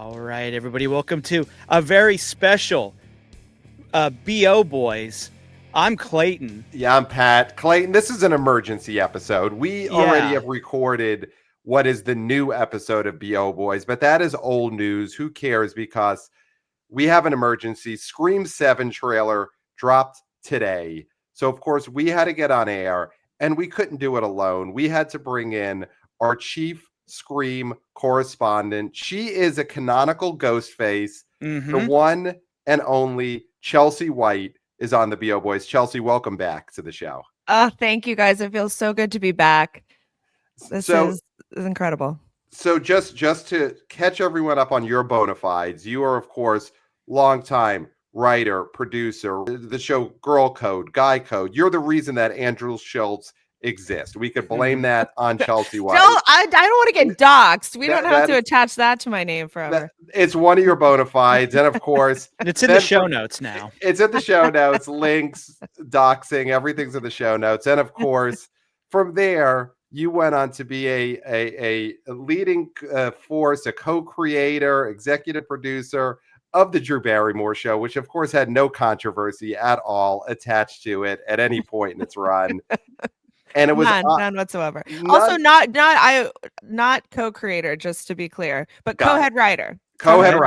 All right, everybody, welcome to a very special BO Boys. I'm Clayton. Yeah, I'm Pat. Clayton, this is an emergency episode. We already have recorded what is the new episode of BO Boys, but that is old news. Who cares? Because we have an emergency. Scream 7 trailer dropped today. So, of course, we had to get on air, and we couldn't do it alone. We had to bring in our chief Scream correspondent. She is a canonical Ghostface. The one and only Chelsea White is on the BO Boys. Chelsea, welcome back to the show. Oh, thank you guys. It feels so good to be back. This is incredible. So just to catch everyone up on your bona fides, you are, of course, longtime writer, producer, the show Girl Code, Guy Code. You're the reason that Andrew Schultz exists. We could blame that on Chelsea White. No, I don't want to get doxxed. We don't have to attach that to my name forever. It's one of your bona fides. And of course, it's in the show notes now. It's in the show notes, links, doxing, everything's in the show notes. And of course, from there, you went on to be a leading force, a co-creator, executive producer of the Drew Barrymore show, which of course had no controversy at all attached to it at any point in its run. And it was none whatsoever. Also, not co-creator, just to be clear, but co-head writer. Co-head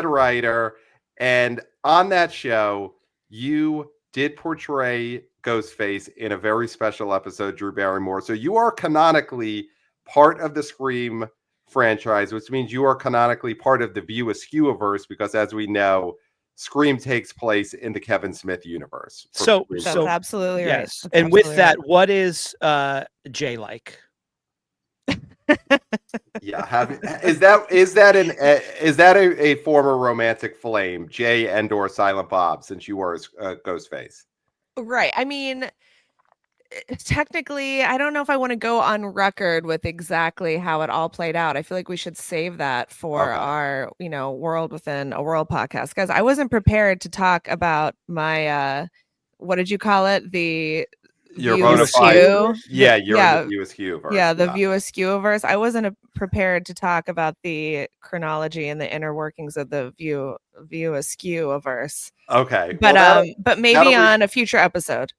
writer. And on that show, you did portray Ghostface in a very special episode, Drew Barrymore. So you are canonically part of the Scream franchise, which means you are canonically part of the View Askew-averse, because as we know, Scream takes place in the Kevin Smith universe. So that's absolutely right. Yes. And with that, what is Jay like? Yeah, is that a former romantic flame, Jay and/or Silent Bob, since you were Ghostface? Right. I mean, technically, I don't know if I want to go on record with exactly how it all played out. I feel like we should save that for our, World Within a World podcast, because I wasn't prepared to talk about my what did you call it? Your bona fide. Yeah, you're in the View Askew-averse. Yeah, the View Askew-averse. I wasn't prepared to talk about the chronology and the inner workings of the View Askew-averse. Okay. But maybe on a future episode.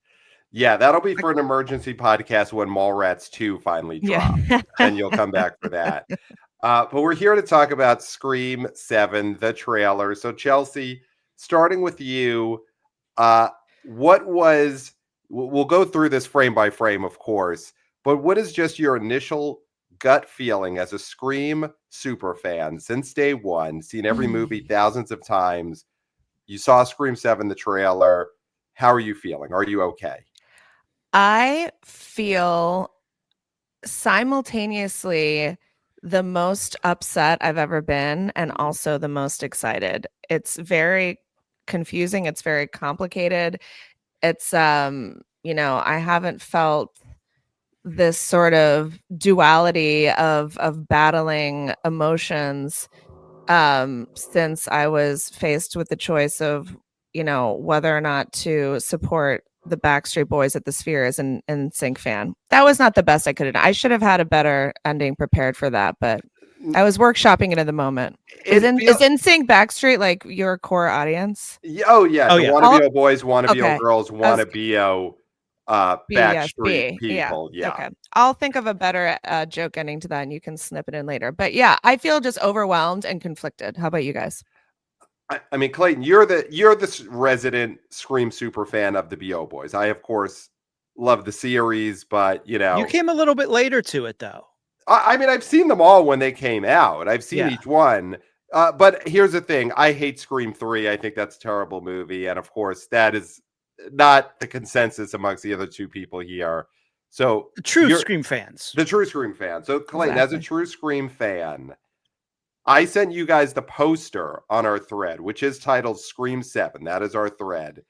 Yeah, that'll be for an emergency podcast when Mallrats 2 finally drop, and you'll come back for that. But we're here to talk about Scream 7, the trailer. So Chelsea, starting with you, we'll go through this frame by frame, of course, but what is just your initial gut feeling as a Scream super fan since day one, seen every movie thousands of times? You saw Scream 7, the trailer. How are you feeling? Are you okay? I feel simultaneously the most upset I've ever been and also the most excited. It's very confusing. It's very complicated. It's, I haven't felt this sort of duality of battling emotions since I was faced with the choice of, whether or not to support the Backstreet Boys at the Sphere as an NSYNC fan. That was not the best I could have done. I should have had a better ending prepared for that, but I was workshopping it at the moment. Is NSYNC Backstreet like your core audience? Oh yeah. Wanna-Be-O boys, Wanna-Be-O girls, Wanna-Be-O Backstreet people. Yeah. Okay. I'll think of a better joke ending to that and you can snip it in later. But yeah, I feel just overwhelmed and conflicted. How about you guys? I mean, Clayton, you're the resident Scream super fan of the BO Boys. I, of course, love the series, but you came a little bit later to it, though. I mean, I've seen them all when they came out. I've seen each one. But here's the thing: I hate Scream 3. I think that's a terrible movie, and of course, that is not the consensus amongst the other two people here. So the true Scream fans. So Clayton, as a true Scream fan, I sent you guys the poster on our thread, which is titled Scream 7. That is our thread.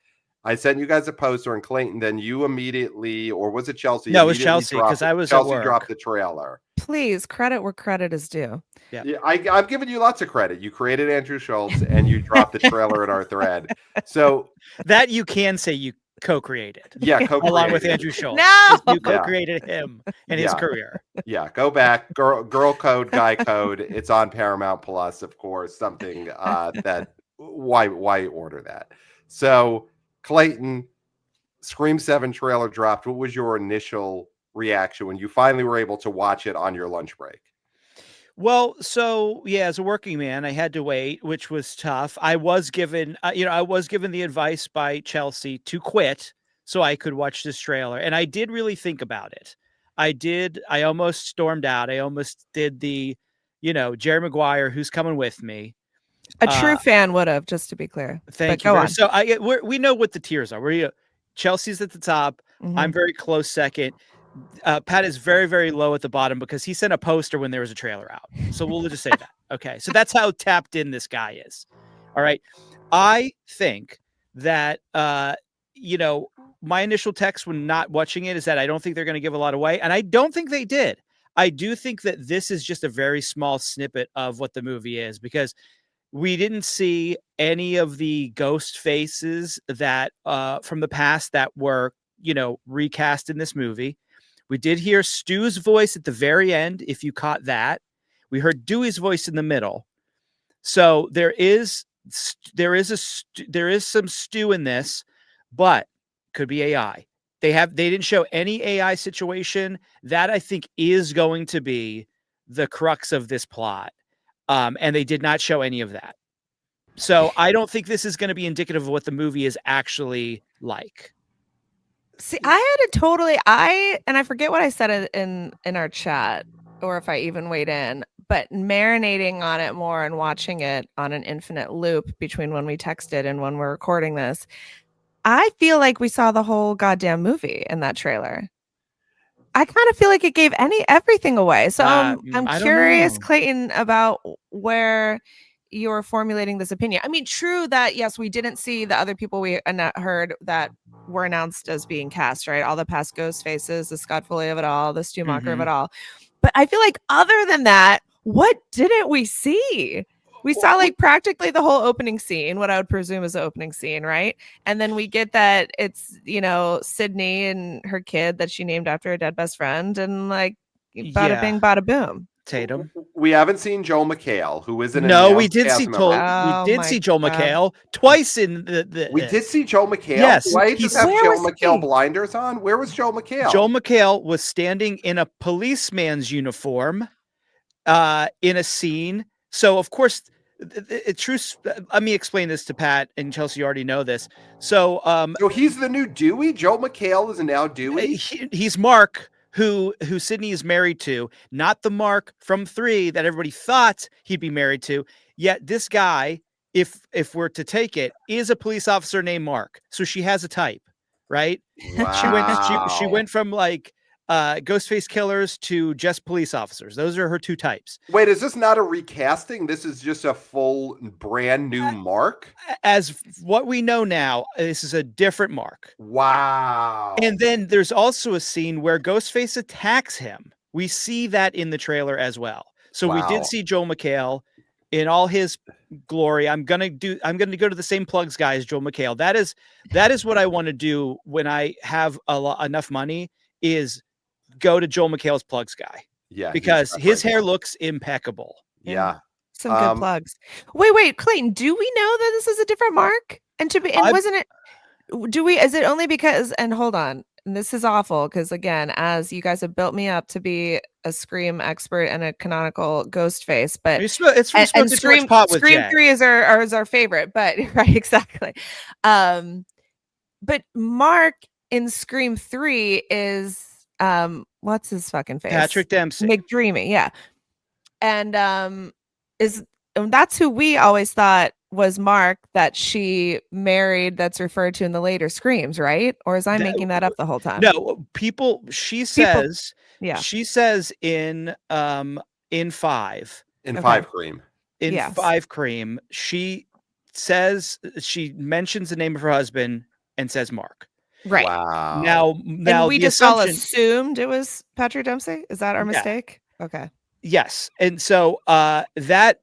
I sent you guys a poster, and Clayton, then you immediately, or was it Chelsea? No, it was Chelsea, because I was Chelsea at work. Dropped the trailer. Please, credit where credit is due. Yeah, I've given you lots of credit. You created Andrew Schultz, and you dropped the trailer in our thread. So that you can say you co-created. Yeah, co-created. Along with Andrew Schultz. No! You co-created him and his career. Yeah, go back. Girl Code, Guy Code. It's on Paramount Plus, of course. Something that why order that? So Clayton, Scream 7 trailer dropped. What was your initial reaction when you finally were able to watch it on your lunch break? Well, so yeah, as a working man, I had to wait, which was tough. I was given, the advice by Chelsea to quit so I could watch this trailer, and I did really think about it. I almost stormed out. I almost did the, Jerry Maguire, who's coming with me. A true fan would have, just to be clear. Thank you. So we know what the tiers are. Chelsea's at the top. Mm-hmm. I'm very close second. Pat is very, very low at the bottom because he sent a poster when there was a trailer out. So we'll just say that. Okay. So that's how tapped in this guy is. All right. I think that, my initial text when not watching it is that I don't think they're going to give a lot away. And I don't think they did. I do think that this is just a very small snippet of what the movie is, because we didn't see any of the ghost faces that from the past that were, recast in this movie. We did hear Stu's voice at the very end, if you caught that. We heard Dewey's voice in the middle. So there is some Stu in this, but could be AI. They didn't show any AI situation. That I think is going to be the crux of this plot. And they did not show any of that. So I don't think this is going to be indicative of what the movie is actually like. See, I forget what I said in our chat, or if I even weighed in, but marinating on it more and watching it on an infinite loop between when we texted and when we're recording this, I feel like we saw the whole goddamn movie in that trailer. I kind of feel like it gave everything away. So I'm curious, Clayton, about where you're formulating this opinion. I mean, true that, yes, we didn't see the other people we heard that were announced as being cast, right? All the past Ghostfaces, the Scott Foley of it all, the Stu Macher of it all. But I feel like other than that, what didn't we see? We saw like practically the whole opening scene, what I would presume is the opening scene, right? And then we get that it's, Sydney and her kid that she named after her dead best friend, and like bada bing, bada boom. Tatum. We haven't seen Joel McHale, who is an we did see Joel McHale twice in the We did see Joel McHale. Yes, Why just have Joel McHale blinders on? Where was Joel McHale? Joel McHale was standing in a policeman's uniform in a scene. So of course, let me explain this to Pat and Chelsea. You already know this. So he's the new Dewey. Joel McHale is now Dewey. He's Mark, who Sydney is married to, not the Mark from 3 that everybody thought he'd be married to. Yet this guy, if we're to take it, is a police officer named Mark. So she has a type, right? Wow. She went from like Ghostface killers to just police officers. Those are her 2 types. Wait, is this not a recasting? This is just a full brand new Mark? As what we know now, this is a different Mark. Wow. And then there's also a scene where Ghostface attacks him. We see that in the trailer as well. So we did see Joel McHale in all his glory. I'm gonna go to the same plugs guy as Joel McHale. That is what I want to do when I have enough money, is go to Joel McHale's plugs guy. Yeah, because his hair looks impeccable. Yeah. Some good plugs. Wait, Clayton, do we know that this is a different Mark? Wasn't it? Is it only because, and hold on, and this is awful because again, as you guys have built me up to be a Scream expert and a canonical Ghostface, but Scream 3 is our favorite, but right, exactly. But Mark in Scream 3 is what's his fucking face? Patrick Dempsey. McDreamy, yeah. And that's who we always thought was Mark that she married, that's referred to in the later Screams, right? Or is I making that up the whole time? No, she says in 5. In 5 Cream. In 5 Cream, she says, she mentions the name of her husband and says Mark. Right. Wow. Now we just all assumed it was Patrick Dempsey. Is that our mistake? Okay. Yes. And so that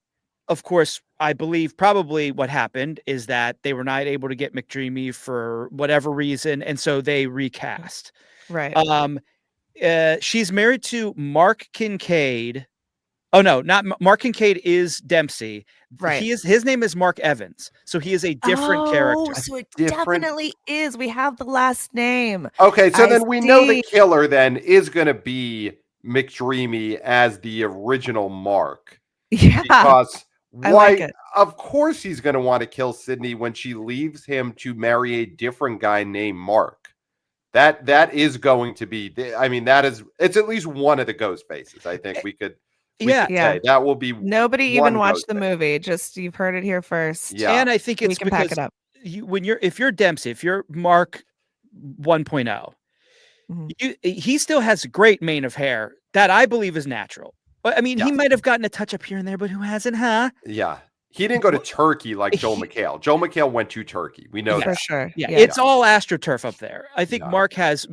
of course, I believe probably what happened is that they were not able to get McDreamy for whatever reason, and so they recast. Right. She's married to Mark Kincaid. Oh no, not Mark Kincaid is Dempsey. Right. His name is Mark Evans, so he is a different character. So it definitely is. We have the last name. Okay, so then we know the see. killer then is going to be McDreamy as the original Mark. Yeah. Because I like it. of course he's going to want to kill Sydney when she leaves him to marry a different guy named Mark. That is going to be, I mean, it's at least one of the Ghostfaces. I think we could say that will be. Nobody even watched the movie. Just you've heard it here first. Yeah. And I think it's we can because pack it up. if you're Dempsey, if you're Mark 1.0, he still has a great mane of hair that I believe is natural. I mean, he might have gotten a touch up here and there, but who hasn't, huh? Yeah. He didn't go to Turkey like Joel McHale. Joel McHale went to Turkey. We know that. For sure. Yeah, it's all AstroTurf up there. I think Mark has,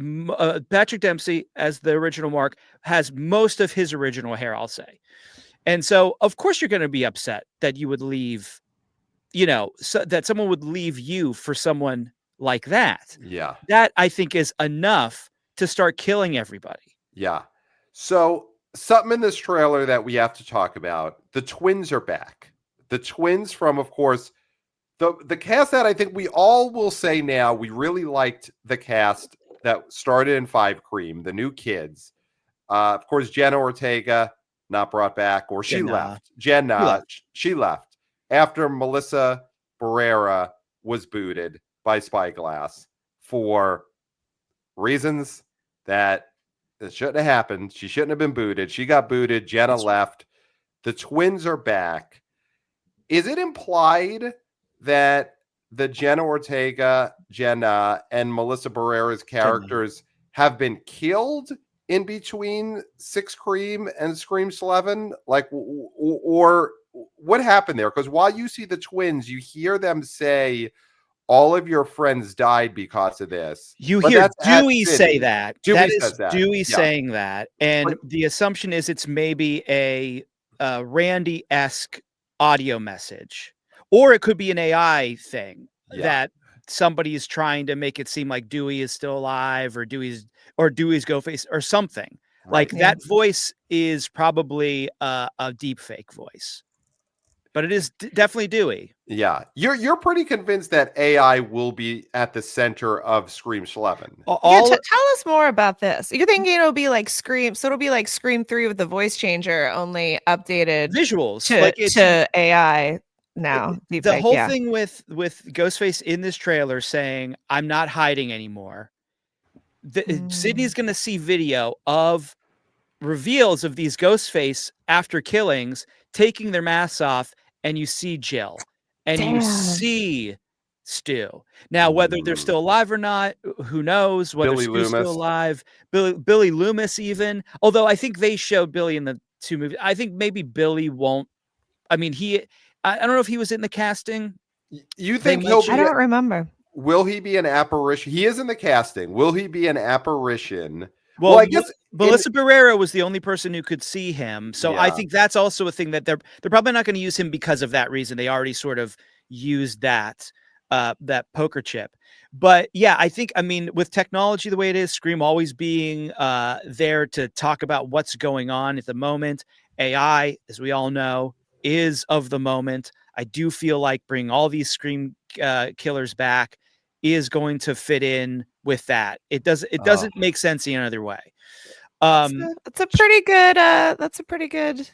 Patrick Dempsey, as the original Mark, has most of his original hair, I'll say. And so, of course, you're going to be upset that you would leave, that someone would leave you for someone like that. Yeah. That, I think, is enough to start killing everybody. Yeah. So, something in this trailer that we have to talk about. The twins are back. The twins from, of course, the cast that I think we all will say now, we really liked the cast that started in 5 Cream, the new kids. Of course, Jenna Ortega, not brought back, or she left. She left after Melissa Barrera was booted by Spyglass for reasons that it shouldn't have happened. She shouldn't have been booted. She got booted. Jenna left. The twins are back. Is it implied that the Jenna Ortega, Jenna, and Melissa Barrera's characters have been killed in between 6 Cream and Scream 11? Like, or what happened there? Because while you see the twins, you hear them say, all of your friends died because of this. You hear Dewey say that. Dewey says that. Dewey saying that. And the assumption is it's maybe a Randy-esque audio message, or it could be an AI thing that somebody is trying to make it seem like Dewey is still alive, or Dewey's Ghostface or something. Like that voice is probably a deep fake voice, but it is definitely Dewey. Yeah, you're pretty convinced that AI will be at the center of Scream 11. Tell us more about this. You're thinking it'll be like Scream, so it'll be like Scream 3 with the voice changer, only updated visuals to AI now. The whole thing with Ghostface in this trailer saying, "I'm not hiding anymore." Sydney's going to see video of reveals of these Ghostface after killings taking their masks off, and you see Jill. And you see Stu. Now, whether they're still alive or not, who knows? Whether Stu's still alive. Billy Loomis even. Although I think they showed Billy in the 2 movies. I think maybe Billy won't. I mean, I don't know if he was in the casting. You think he'll be... I don't remember. Will he be an apparition? He is in the casting. Will he be an apparition? Well, I guess Melissa Barrera was the only person who could see him. So I think that's also a thing that they're probably not going to use him because of that reason. They already sort of used that poker chip. But yeah, I mean, with technology the way it is, Scream always being there to talk about what's going on at the moment. AI, as we all know, is of the moment. I do feel like bringing all these Scream killers back is going to fit in with that. It doesn't make sense any other way. That's a pretty good that's a pretty good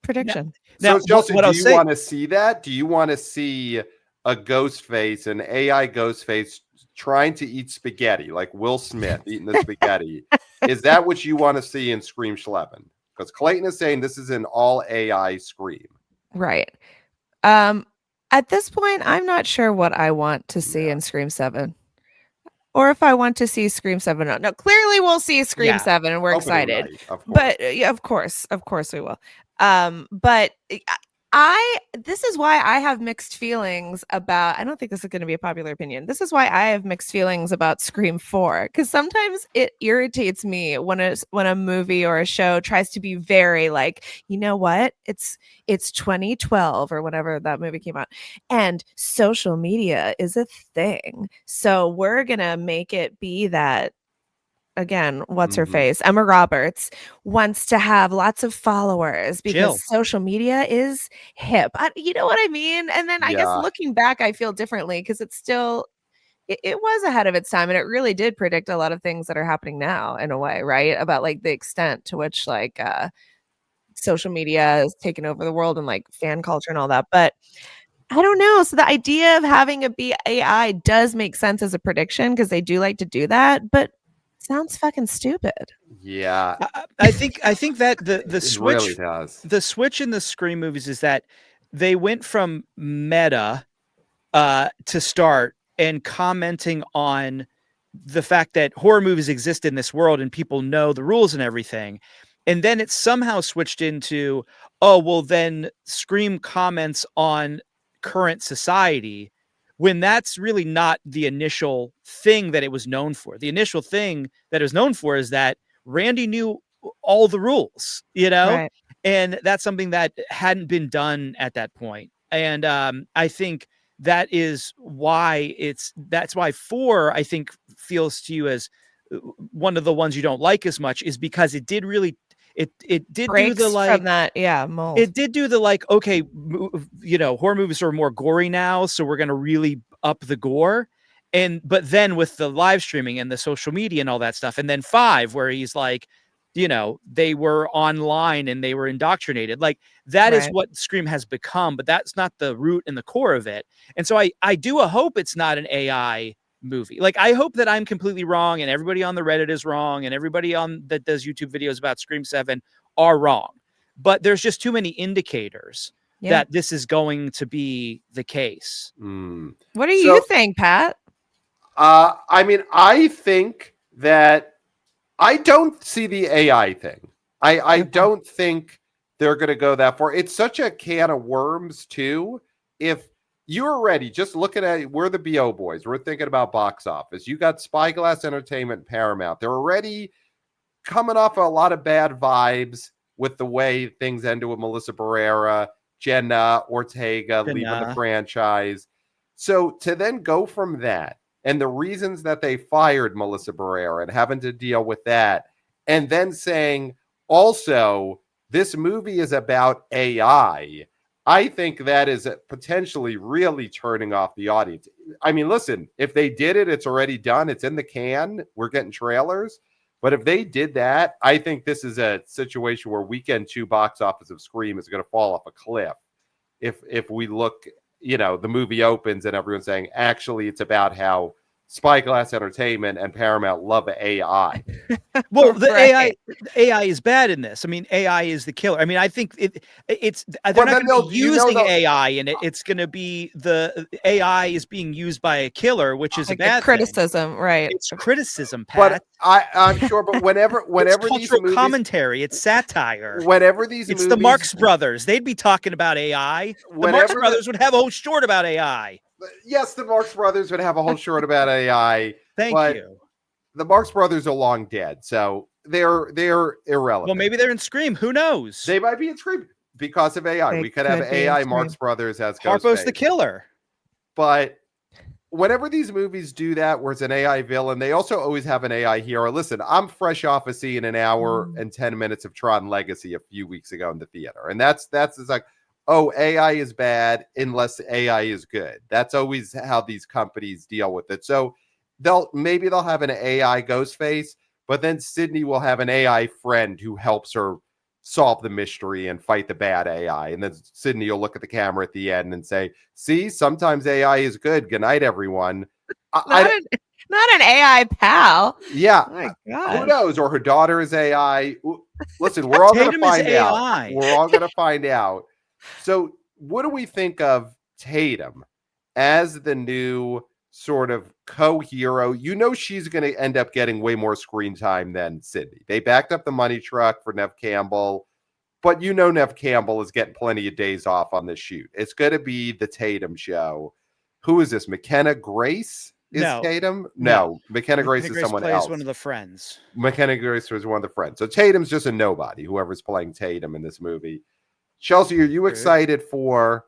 prediction. Now, so Chelsea, do you want to see that? Do you want to see a Ghostface, an AI Ghostface trying to eat spaghetti, like Will Smith eating the spaghetti? Is that what you want to see in Scream 11? Because Clayton is saying this is an all AI Scream. Right. At this point, I'm not sure what I want to see in Scream 7. Or if I want to see Scream 7. No, clearly we'll see Scream 7 and we're excited. Night, but of course we will. But This is why I have mixed feelings about, I don't think this is going to be a popular opinion. This is why I have mixed feelings about Scream 4, because sometimes it irritates me when a movie or a show tries to be very like, you know what? It's 2012 or whenever that movie came out, and social media is a thing. So we're going to make it be that. Again, what's her face? Emma Roberts wants to have lots of followers because social media is hip. You know what I mean? And then I guess looking back, I feel differently because it's still, it was ahead of its time, and it really did predict a lot of things that are happening now in a way, right? About like the extent to which like social media has taken over the world and like fan culture and all that. But I don't know. So the idea of having it be AI does make sense as a prediction because they do like to do that, but sounds fucking stupid. Yeah. I think that the switch really does. The switch in the Scream movies is that they went from meta to start and commenting on the fact that horror movies exist in this world and people know the rules and everything. And then it somehow switched into, oh, well, then Scream comments on current society, when that's really not the initial thing that it was known for. The initial thing that it was known for is that Randy knew all the rules, you know? Right. And that's something that hadn't been done at that point. And I think that's why 4, I think, feels to you as one of the ones you don't like as much, is because it did really, it did Breaks do the like from that, mold. It did do the like, okay, you know, horror movies are more gory now, so we're gonna really up the gore. But then with the live streaming and the social media and all that stuff, and then 5, where he's like, you know, they were online and they were indoctrinated. Like that is what Scream has become, but that's not the root and the core of it. And so I do hope it's not an AI movie. Like I hope that I'm completely wrong and everybody on the Reddit is wrong and everybody that does YouTube videos about Scream 7 are wrong. But there's just too many indicators that this is going to be the case. What do you think, Pat? I mean, I think that I don't see the AI thing. I don't think they're going to go that far. It's such a can of worms, too. If you're ready, just looking at it, we're the BO boys. We're thinking about box office. You got Spyglass Entertainment, Paramount. They're already coming off a lot of bad vibes with the way things ended with Melissa Barrera, Jenna Ortega leaving the franchise. So to then go from that, and the reasons that they fired Melissa Barrera and having to deal with that, and then saying, also, this movie is about AI, I think that is potentially really turning off the audience. I mean, listen, if they did it, it's already done. It's in the can. We're getting trailers. But if they did that, I think this is a situation where weekend 2 box office of Scream is going to fall off a cliff. If we look, you know, the movie opens and everyone's saying, actually, it's about how Spyglass Entertainment and Paramount love AI. Well, the AI is bad in this. I mean, AI is the killer. I mean, I think it's they're not going to be using AI in it. It's going to be the AI is being used by a killer, which is like a bad criticism, thing. Right? It's criticism, Pat. But I'm sure. But whenever it's these cultural movies, commentary, it's satire. Whenever these it's movies, the Marx Brothers. They'd be talking about AI. The Marx Brothers would have a whole short about AI. Yes, the Marx Brothers would have a whole short about AI. Thank you. The Marx Brothers are long dead, so they're irrelevant. Well, maybe they're in Scream. Who knows? They might be in Scream because of AI. We could have AI Marx Brothers as Harpo's Ghostface. the killer. But whenever these movies do that, where it's an AI villain, they also always have an AI hero. Listen, I'm fresh off of seeing an hour and 10 minutes of Tron Legacy a few weeks ago in the theater, and that's it's like, oh, AI is bad unless AI is good. That's always how these companies deal with it. So they'll have an AI Ghostface, but then Sydney will have an AI friend who helps her solve the mystery and fight the bad AI. And then Sydney will look at the camera at the end and say, see, sometimes AI is good. Good night, everyone. Not an AI pal. Yeah. Oh my God. Who knows? Or her daughter is AI. Listen, we're all going to find out. We're all going to find out. So what do we think of Tatum as the new sort of co-hero? You know, she's going to end up getting way more screen time than Sydney. They backed up the money truck for Neve Campbell. but Neve Campbell is getting plenty of days off on this shoot. It's going to be the Tatum show. Who is this? McKenna Grace is Tatum? No. McKenna Grace is someone plays else. One of the friends. McKenna Grace was one of the friends. So Tatum's just a nobody, whoever's playing Tatum in this movie. Chelsea, are you excited for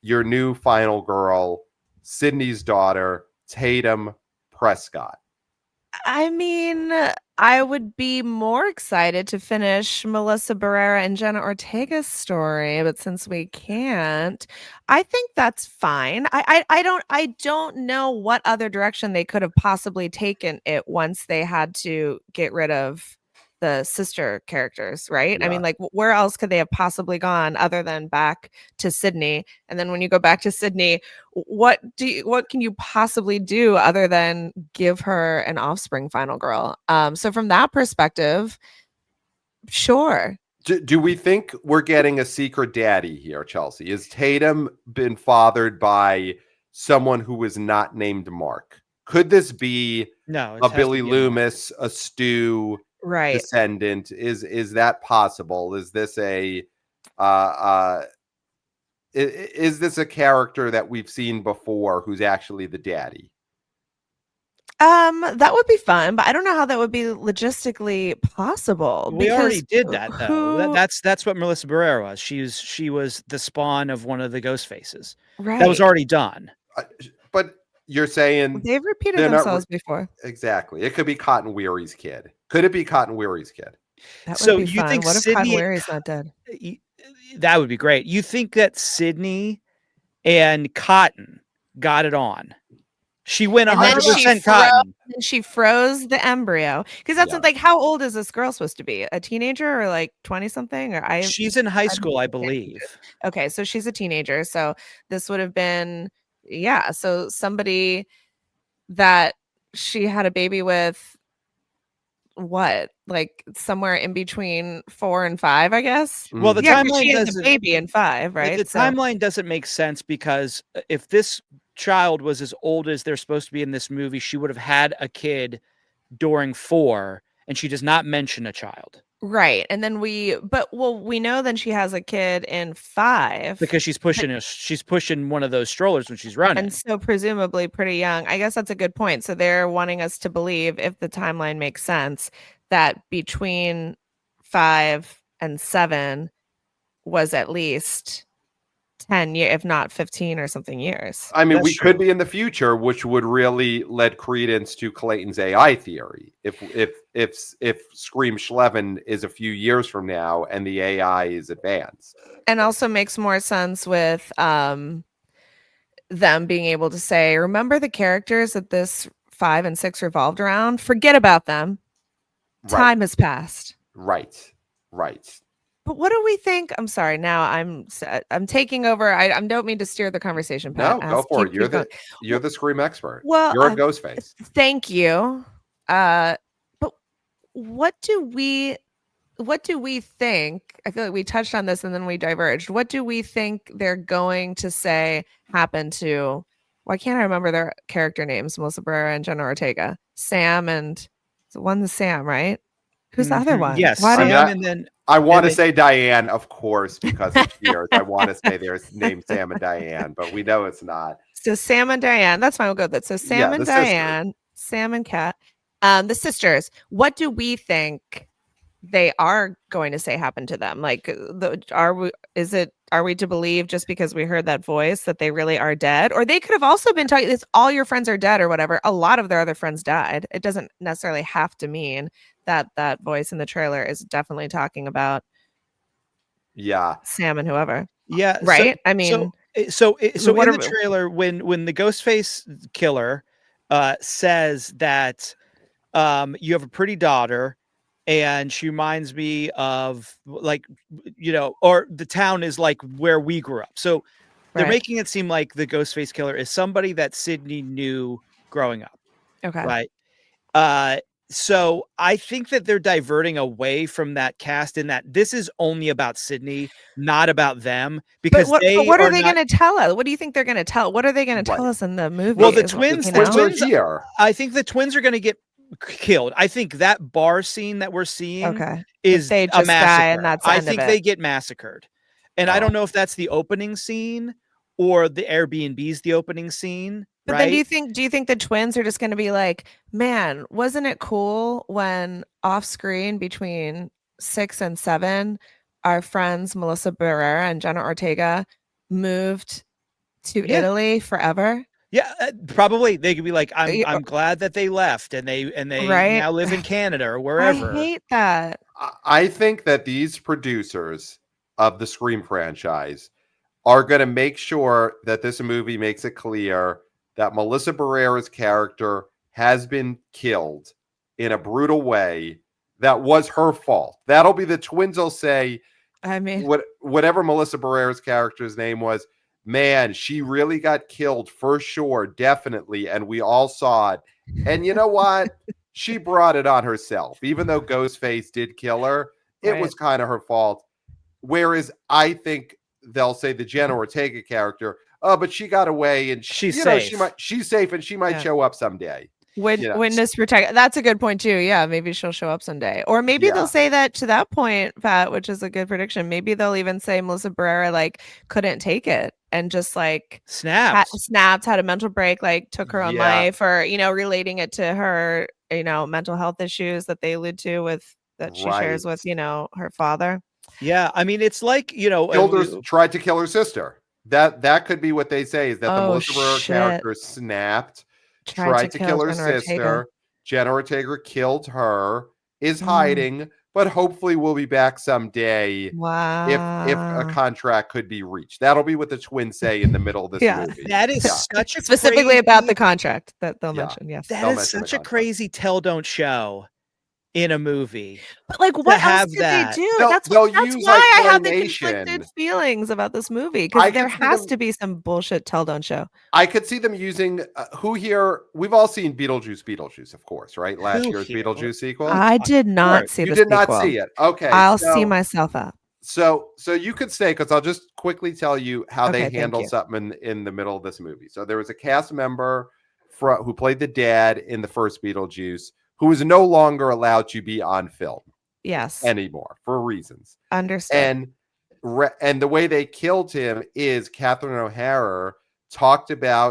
your new final girl, Sydney's daughter, Tatum Prescott? I mean, I would be more excited to finish Melissa Barrera and Jenna Ortega's story, but since we can't, I think that's fine. I don't know what other direction they could have possibly taken it once they had to get rid of the sister characters, right? Yeah. I mean, like, where else could they have possibly gone other than back to Sydney? And then when you go back to Sydney, what can you possibly do other than give her an offspring final girl? So from that perspective, sure. Do we think we're getting a secret daddy here, Chelsea? Is Tatum been fathered by someone who is not named Mark? Could this be a Billy Loomis, a Stu descendant? Is that possible? Is this is this a character that we've seen before who's actually the daddy? That would be fun, but I don't know how that would be logistically possible. We already did that, though. That's what Melissa Barrera was. She was the spawn of one of the Ghostfaces. Right. That was already done. But you're saying they've repeated themselves before. Exactly. It could be Cotton Weary's kid. Could it be Cotton Weary's kid? That would be fun. What if Cotton Weary's not dead? That would be great. You think that Sydney and Cotton got it on? She went 100% Cotton. And she froze the embryo. Because that's like, how old is this girl supposed to be? A teenager or like 20-something? She's in high school, I believe. Okay, so she's a teenager. So this would have been, so somebody that she had a baby with, what, like somewhere in between 4 and 5, I guess. Well, the timeline she has a baby in 5, right? The timeline doesn't make sense, because if this child was as old as they're supposed to be in this movie, she would have had a kid during 4, and she does not mention a child. Right. And then we know then she has a kid in 5 because she's pushing one of those strollers when she's running. And so presumably pretty young. I guess that's a good point. So they're wanting us to believe, if the timeline makes sense, that between 5 and 7 was at least 10 years, if not 15 or something years. I mean, we could be in the future, which would really lend credence to Clayton's AI theory. If Scream Schleven is a few years from now and the AI is advanced. And also makes more sense with them being able to say, remember the characters that this 5 and 6 revolved around? Forget about them. Right. Time has passed. Right. But what do we think? I'm sorry. Now I'm taking over. I don't mean to steer the conversation. Pat. No, go for it. You're the Scream expert. Well, you're a Ghostface. Thank you. But what do we think? I feel like we touched on this and then we diverged. What do we think they're going to say happened to? Why can't I remember their character names? Melissa Barrera and Jenna Ortega. Sam and one's Sam, right? Who's the other one? Yes, Sam, and then. I want to say Diane, of course, because it's years. I want to say there's named Sam and Diane, but we know it's not. So Sam and Diane, that's fine. We'll go with that. So Sam and Diane, Sam and Kat, the sisters. What do we think they are going to say happened to them? Like, are we to believe just because we heard that voice that they really are dead? Or they could have also been talking, it's all your friends are dead or whatever. A lot of their other friends died. It doesn't necessarily have to mean that voice in the trailer is definitely talking about Sam and whoever. Yeah. Right. I mean, so in the trailer, when the Ghostface killer says that you have a pretty daughter, and she reminds me of, like, or the town is like where we grew up. So they're making it seem like the Ghostface killer is somebody that Sydney knew growing up. Okay. Right. So I think that they're diverting away from that cast, in that this is only about Sydney, not about them. Because what are they going to tell us? What do you think they're going to tell? What are they going to tell us in the movie? Well, the twins are here. I think the twins are going to get killed. I think that bar scene that we're seeing is they a just die and massacre. that's the I end of think it. they get massacred. And I Oh. don't know if that's the opening scene or the Airbnb's the opening scene. But right? then do you think the twins are just going to be like, man, wasn't it cool when off screen between 6 and 7, our friends Melissa Barrera and Jenna Ortega moved to Italy forever? Yeah, probably they could be like, Y- I'm glad that they left and they Right? now live in Canada or I wherever. hate that. I think that these producers of the Scream franchise are going to make sure that this movie makes it clear that Melissa Barrera's character has been killed in a brutal way that was her fault. That'll be the twins will say, I mean, whatever Melissa Barrera's character's name was, man, she really got killed for sure, definitely, and we all saw it. And you know what? She brought it on herself. Even though Ghostface did kill her, it was kind of her fault. Whereas I think they'll say the Jenna Ortega character, oh, but she got away and she's safe. She's safe and she might show up someday. Witness protect. That's a good point too. Yeah, maybe she'll show up someday, or maybe they'll say that to that point, Pat, which is a good prediction. Maybe they'll even say Melissa Barrera like couldn't take it and just like snapped, had a mental break, like took her own life, or relating it to her mental health issues that they allude to with that she shares with her father. Yeah, I mean it's like tried to kill her sister. That could be what they say is that the Melissa Barrera character snapped. Tried to kill her sister. Jenna Ortega killed her, is hiding, but hopefully we'll be back someday. Wow. If a contract could be reached. That'll be what the twins say in the middle of this movie. That is such a specifically about the contract that they'll mention. Yes. That is such a crazy tell don't show in a movie. But like what else could they do? That's why I have the conflicted feelings about this movie, because there has to be some bullshit tell don't show. I could see them using who here we've all seen Beetlejuice, of course, right? Last year's Beetlejuice sequel. I did not see You did not see it. Okay. I'll see myself up. So you could say, because I'll just quickly tell you how they handled something in the middle of this movie. So there was a cast member who played the dad in the first Beetlejuice, who is no longer allowed to be on film. Yes. Anymore for reasons. Understood. And the way they killed him is Catherine O'Hara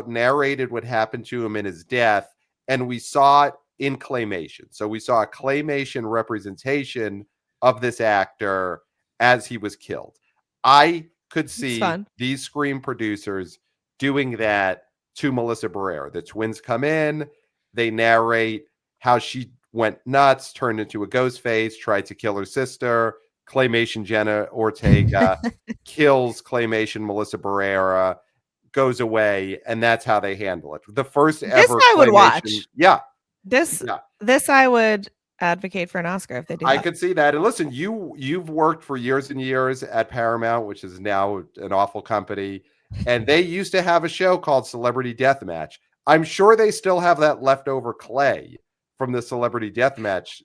narrated what happened to him in his death, and we saw it in claymation. So we saw a claymation representation of this actor as he was killed. I could see these Scream producers doing that to Melissa Barrera. The twins come in, they narrate how she went nuts, turned into a ghost face, tried to kill her sister. Claymation Jenna Ortega kills Claymation Melissa Barrera, goes away, and that's how they handle it. The first ever this I would watch. Yeah. This I would advocate for an Oscar if they do. I could see that. And listen, you've worked for years and years at Paramount, which is now an awful company, and they used to have a show called Celebrity Deathmatch. I'm sure they still have that leftover clay from the Celebrity Deathmatch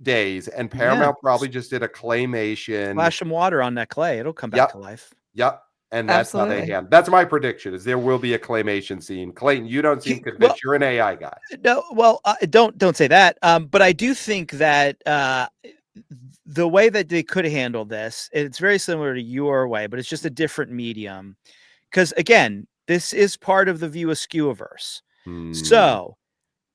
days, and Paramount probably just did a claymation. Splash some water on that clay; it'll come back to life. Yep, and that's how they handle. That's my prediction: is there will be a claymation scene. Clayton, you don't seem convinced. You're an AI guy. No, well, don't say that. But I do think that the way that they could handle this, it's very similar to your way, but it's just a different medium. Because again, this is part of the View Askew-averse. So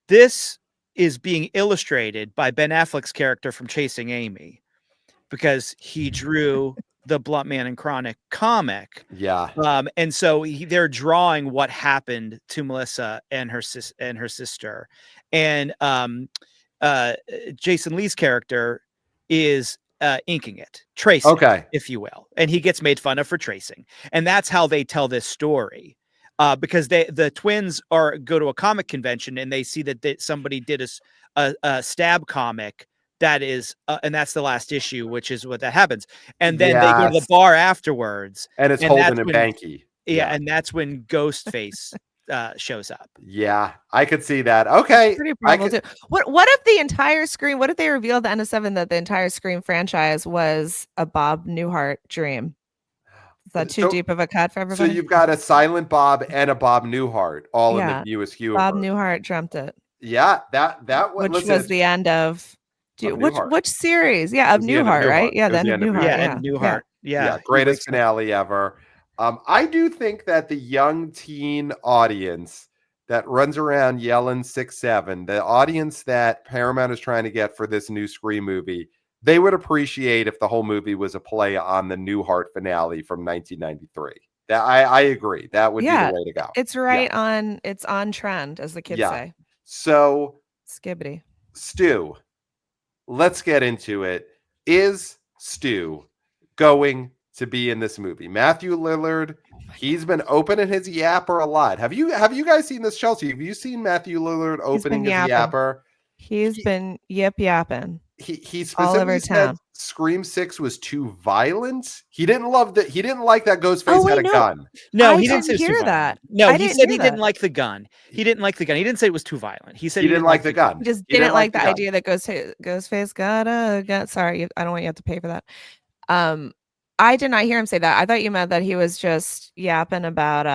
this is being illustrated by Ben Affleck's character from Chasing Amy, because he drew the Blunt Man and Chronic comic. Yeah. And so they're drawing what happened to Melissa and her sister. And Jason Lee's character is inking it, tracing, if you will. And he gets made fun of for tracing. And that's how they tell this story. Because the twins go to a comic convention and they see that somebody did a stab comic that is, and that's the last issue, which is what that happens. And then they go to the bar afterwards, and it's holding a banky. Yeah, and that's when Ghostface shows up. Yeah, I could see that. Okay, pretty probable too. What if the entire Scream? What if they revealed at the end of 7 that the entire Scream franchise was a Bob Newhart dream? Is that too deep of a cut for everybody? So you've got a Silent Bob and a Bob Newhart all in the View Askew. Bob Newhart dreamt it. Yeah, that which listen, was the end of Newhart. which series? Yeah, of Newhart, right? Yeah, It was the the end end of of Newhart. Yeah, Yeah, and Newhart. Yeah, he greatest wakes up. finale ever. I do think that the young teen audience that runs around yelling 6-7, the audience that Paramount is trying to get for this new Scream movie, they would appreciate if the whole movie was a play on the Newhart finale from 1993. That I agree. That would be the way to go. It's it's on trend, as the kids say. So Skibbity. Stu, let's get into it. Is Stu going to be in this movie? Matthew Lillard, he's been opening his yapper a lot. Have you guys seen this, Chelsea? Have you seen Matthew Lillard opening his yapper? He's been yip-yapping. He all over specifically said town. Scream 6 was too violent. He didn't like that Ghostface had a gun. No, I he didn't say it was hear too that. violent. No, I he didn't said hear he didn't that. like the gun. He didn't like the gun. He didn't say it was too violent. He said he didn't like the gun. He just didn't like the idea that Ghostface got a gun. Sorry, I don't want you to have to pay for that. I did not hear him say that. I thought you meant that he was just yapping about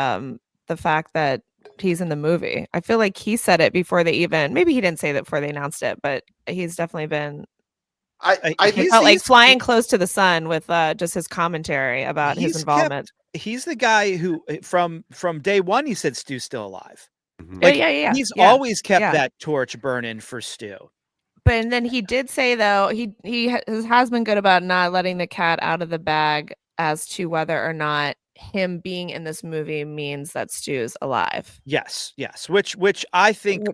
the fact that he's in the movie. I feel like he said it before they even, maybe he didn't say that before they announced it, but he's definitely been I think felt like flying close to the sun with just his commentary about his involvement. He's the guy who from day one he said Stu's still alive. Mhm. Yeah. He's always kept that torch burning for Stu. But and then he did say though he has been good about not letting the cat out of the bag as to whether or not him being in this movie means that Stu's alive. Yes, which I think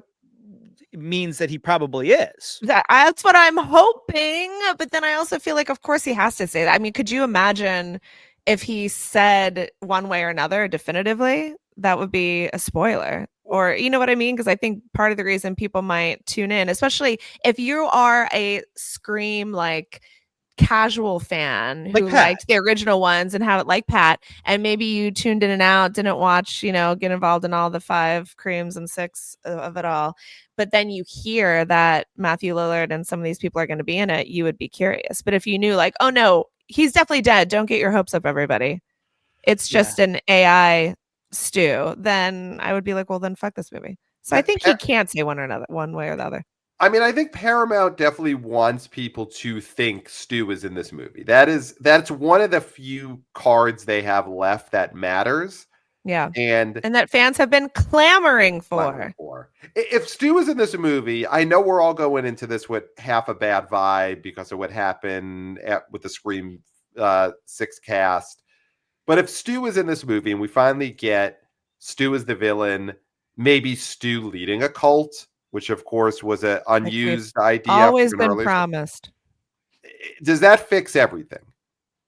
means that he probably is. That's what I'm hoping. But then I also feel like, of course, he has to say that. I mean, could you imagine if he said one way or another definitively? That would be a spoiler. Or, you know what I mean? Because I think part of the reason people might tune in, especially if you are a Scream like casual fan who liked the original ones and have it like Pat, and maybe you tuned in and out, didn't watch, get involved in all the 5 creams and 6 of it all, but then you hear that Matthew Lillard and some of these people are going to be in it, you would be curious. But if you knew like, oh no, he's definitely dead, don't get your hopes up, everybody, it's just an AI Stu, then I would be like, well, then fuck this movie. So I think he can't say one way or the other. I mean, I think Paramount definitely wants people to think Stu is in this movie. That's one of the few cards they have left that matters. Yeah. And that fans have been clamoring for. If Stu is in this movie, I know we're all going into this with half a bad vibe because of what happened with the Scream 6 cast. But if Stu is in this movie and we finally get Stu as the villain, maybe Stu leading a cult, which of course was an unused idea. Always been promised. Does that fix everything?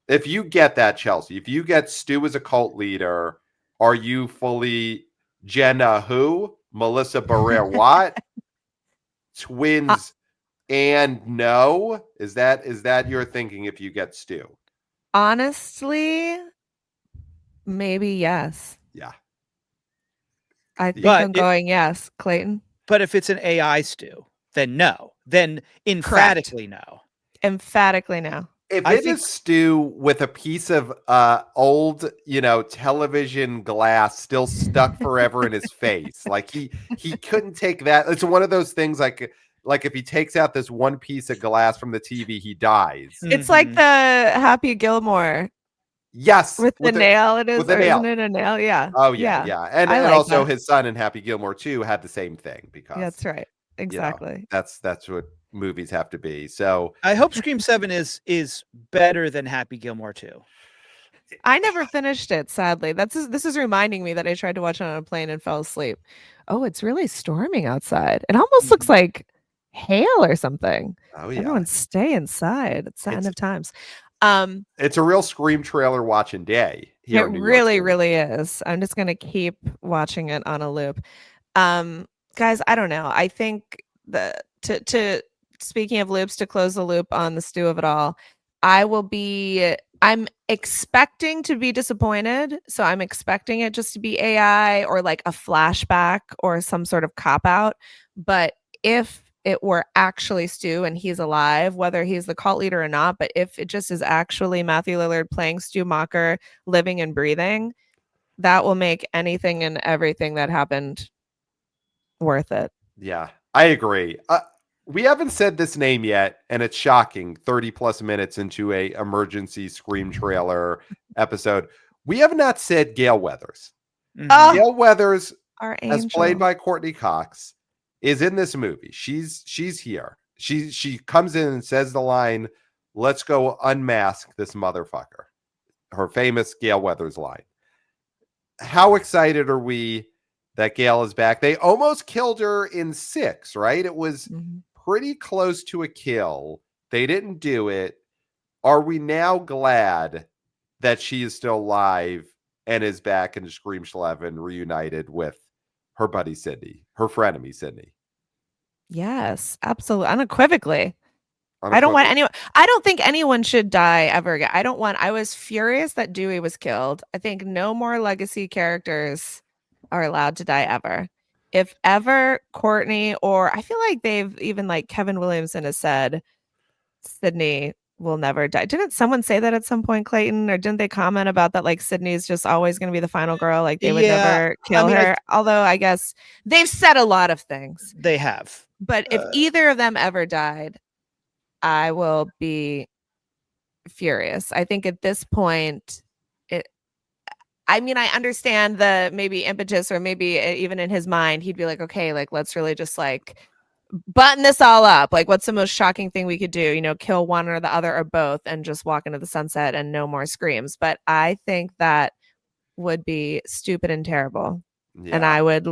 If you get that, Chelsea, if you get Stu as a cult leader, are you fully Jenna who? Melissa Barrera what? Twins and no? Is that your thinking if you get Stu? Honestly, maybe yes. Yeah. I think I'm going yes, Clayton. But if it's an AI Stu, then no. Then emphatically no. Emphatically no. If it is Stu with a piece of old, television glass still stuck forever in his face, like he couldn't take that. It's one of those things like if he takes out this one piece of glass from the TV, he dies. It's like the Happy Gilmore. Yes, with the nail. It is, with the nail. Isn't it a nail? Yeah. Oh yeah. And like also that. His son in Happy Gilmore 2 had the same thing because that's right. Exactly. That's what movies have to be. So I hope Scream 7 is better than Happy Gilmore 2. I never finished it, sadly. This is reminding me that I tried to watch it on a plane and fell asleep. Oh, it's really storming outside. It almost looks like hail or something. Oh yeah. Everyone stay inside. It's the end of times. It's a real Scream trailer watching day. It really, really is. I'm just gonna keep watching it on a loop. Guys, I don't know. I think to speaking of loops, to close the loop on the Stu of it all, I'm expecting to be disappointed. So I'm expecting it just to be AI or like a flashback or some sort of cop out. But if it were actually Stu and he's alive, whether he's the cult leader or not, but if it just is actually Matthew Lillard playing Stu Macher, living and breathing, that will make anything and everything that happened worth it. Yeah. I agree. We haven't said this name yet, and it's shocking. 30 plus minutes into a emergency Scream trailer episode, we have not said Gale Weathers. Oh, Gale Weathers, our as angel. played by Courtney Cox, is in this movie. She's here. She comes in and says the line, "Let's go unmask this motherfucker." Her famous Gale Weathers line. How excited are we that Gale is back? They almost killed her in 6, right? It was pretty close to a kill. They didn't do it. Are we now glad that she is still alive and is back in Scream 11 reunited with her buddy Sydney, her frenemy Sydney? Yes, absolutely. Unequivocally. I don't think anyone should die ever again. I was furious that Dewey was killed. I think no more legacy characters are allowed to die ever. If ever Courtney, or I feel like they've even like Kevin Williamson has said Sydney will never die. Didn't someone say that at some point, Clayton? Or didn't they comment about that? Like Sydney's just always going to be the final girl. Like they would never kill her. Although I guess they've said a lot of things. They have. But if either of them ever died, I will be furious. I think at this point, I understand the maybe impetus, or maybe even in his mind, he'd be like, okay, like, let's really just like button this all up. Like, what's the most shocking thing we could do? Kill one or the other or both and just walk into the sunset and no more screams. But I think that would be stupid and terrible. Yeah. And I would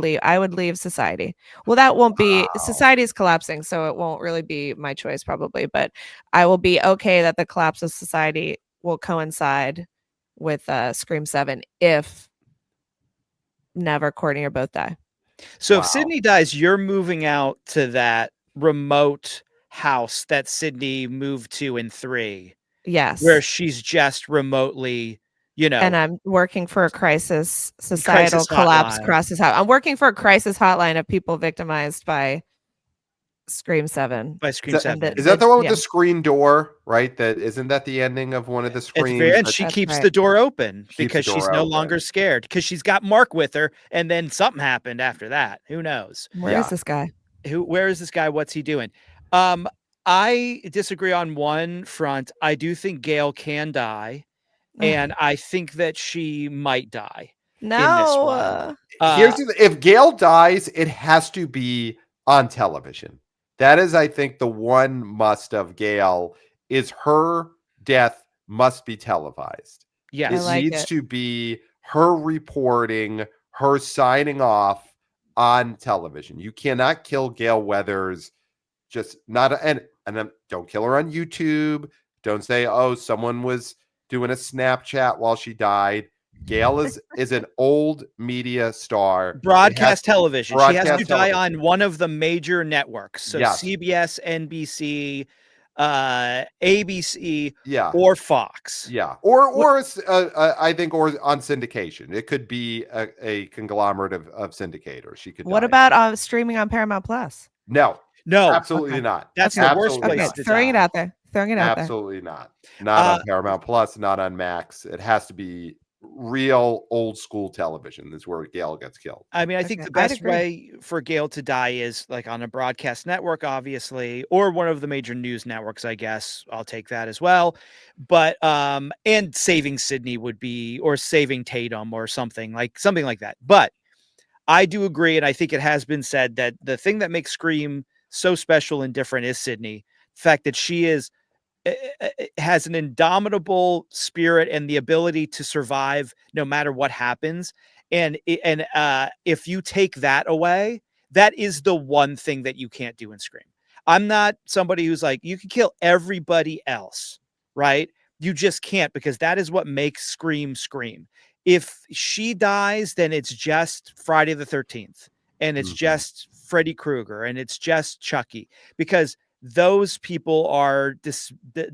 leave society. Well, that won't be, society is collapsing, so it won't really be my choice probably, but I will be okay that the collapse of society will coincide with Scream 7 if never Courtney or both die. So if Sydney dies, you're moving out to that remote house that Sydney moved to in 3. Yes. Where she's just remotely, and I'm working for a societal collapse crisis hotline. I'm working for a crisis hotline of people victimized by Scream 7. By Scream 7. Is that the one with the screen door, right? Isn't that the ending of one of the screams? And she keeps the door open because she's no longer scared, because she's got Mark with her, and then something happened after that. Who knows? Where is this guy? Where is this guy? What's he doing? I disagree on one front. I do think Gale can die. And I think that she might die. No. If Gale dies, it has to be on television. That is, I think, the one must of Gale is her death must be televised. Yes. It needs to be her reporting, her signing off on television. You cannot kill Gale Weathers. Just not and don't kill her on YouTube. Don't say, oh, someone was doing a Snapchat while she died. Gale is an old media star. Broadcast television. She has to die on one of the major networks. So CBS, NBC, ABC, or Fox. Yeah. Or I think on syndication. It could be a conglomerate of syndicators. She could. What about streaming on Paramount Plus? No, absolutely not. That's the worst place to throwing it out there. Absolutely not. Not on Paramount Plus, not on Max. It has to be real old school television. Is where Gale gets killed. I mean, I think the best way for Gale to die is like on a broadcast network, obviously, or one of the major news networks, I guess. I'll take that as well. But and saving Sydney would be, or saving Tatum or something like that. But I do agree, and I think it has been said that the thing that makes Scream so special and different is Sydney. The fact that she has an indomitable spirit and the ability to survive no matter what happens. And if you take that away, that is the one thing that you can't do in Scream. I'm not somebody who's like, you can kill everybody else, right? You just can't, because that is what makes Scream Scream. If she dies, then it's just Friday the 13th, and it's just Freddy Krueger, and it's just Chucky, because those people are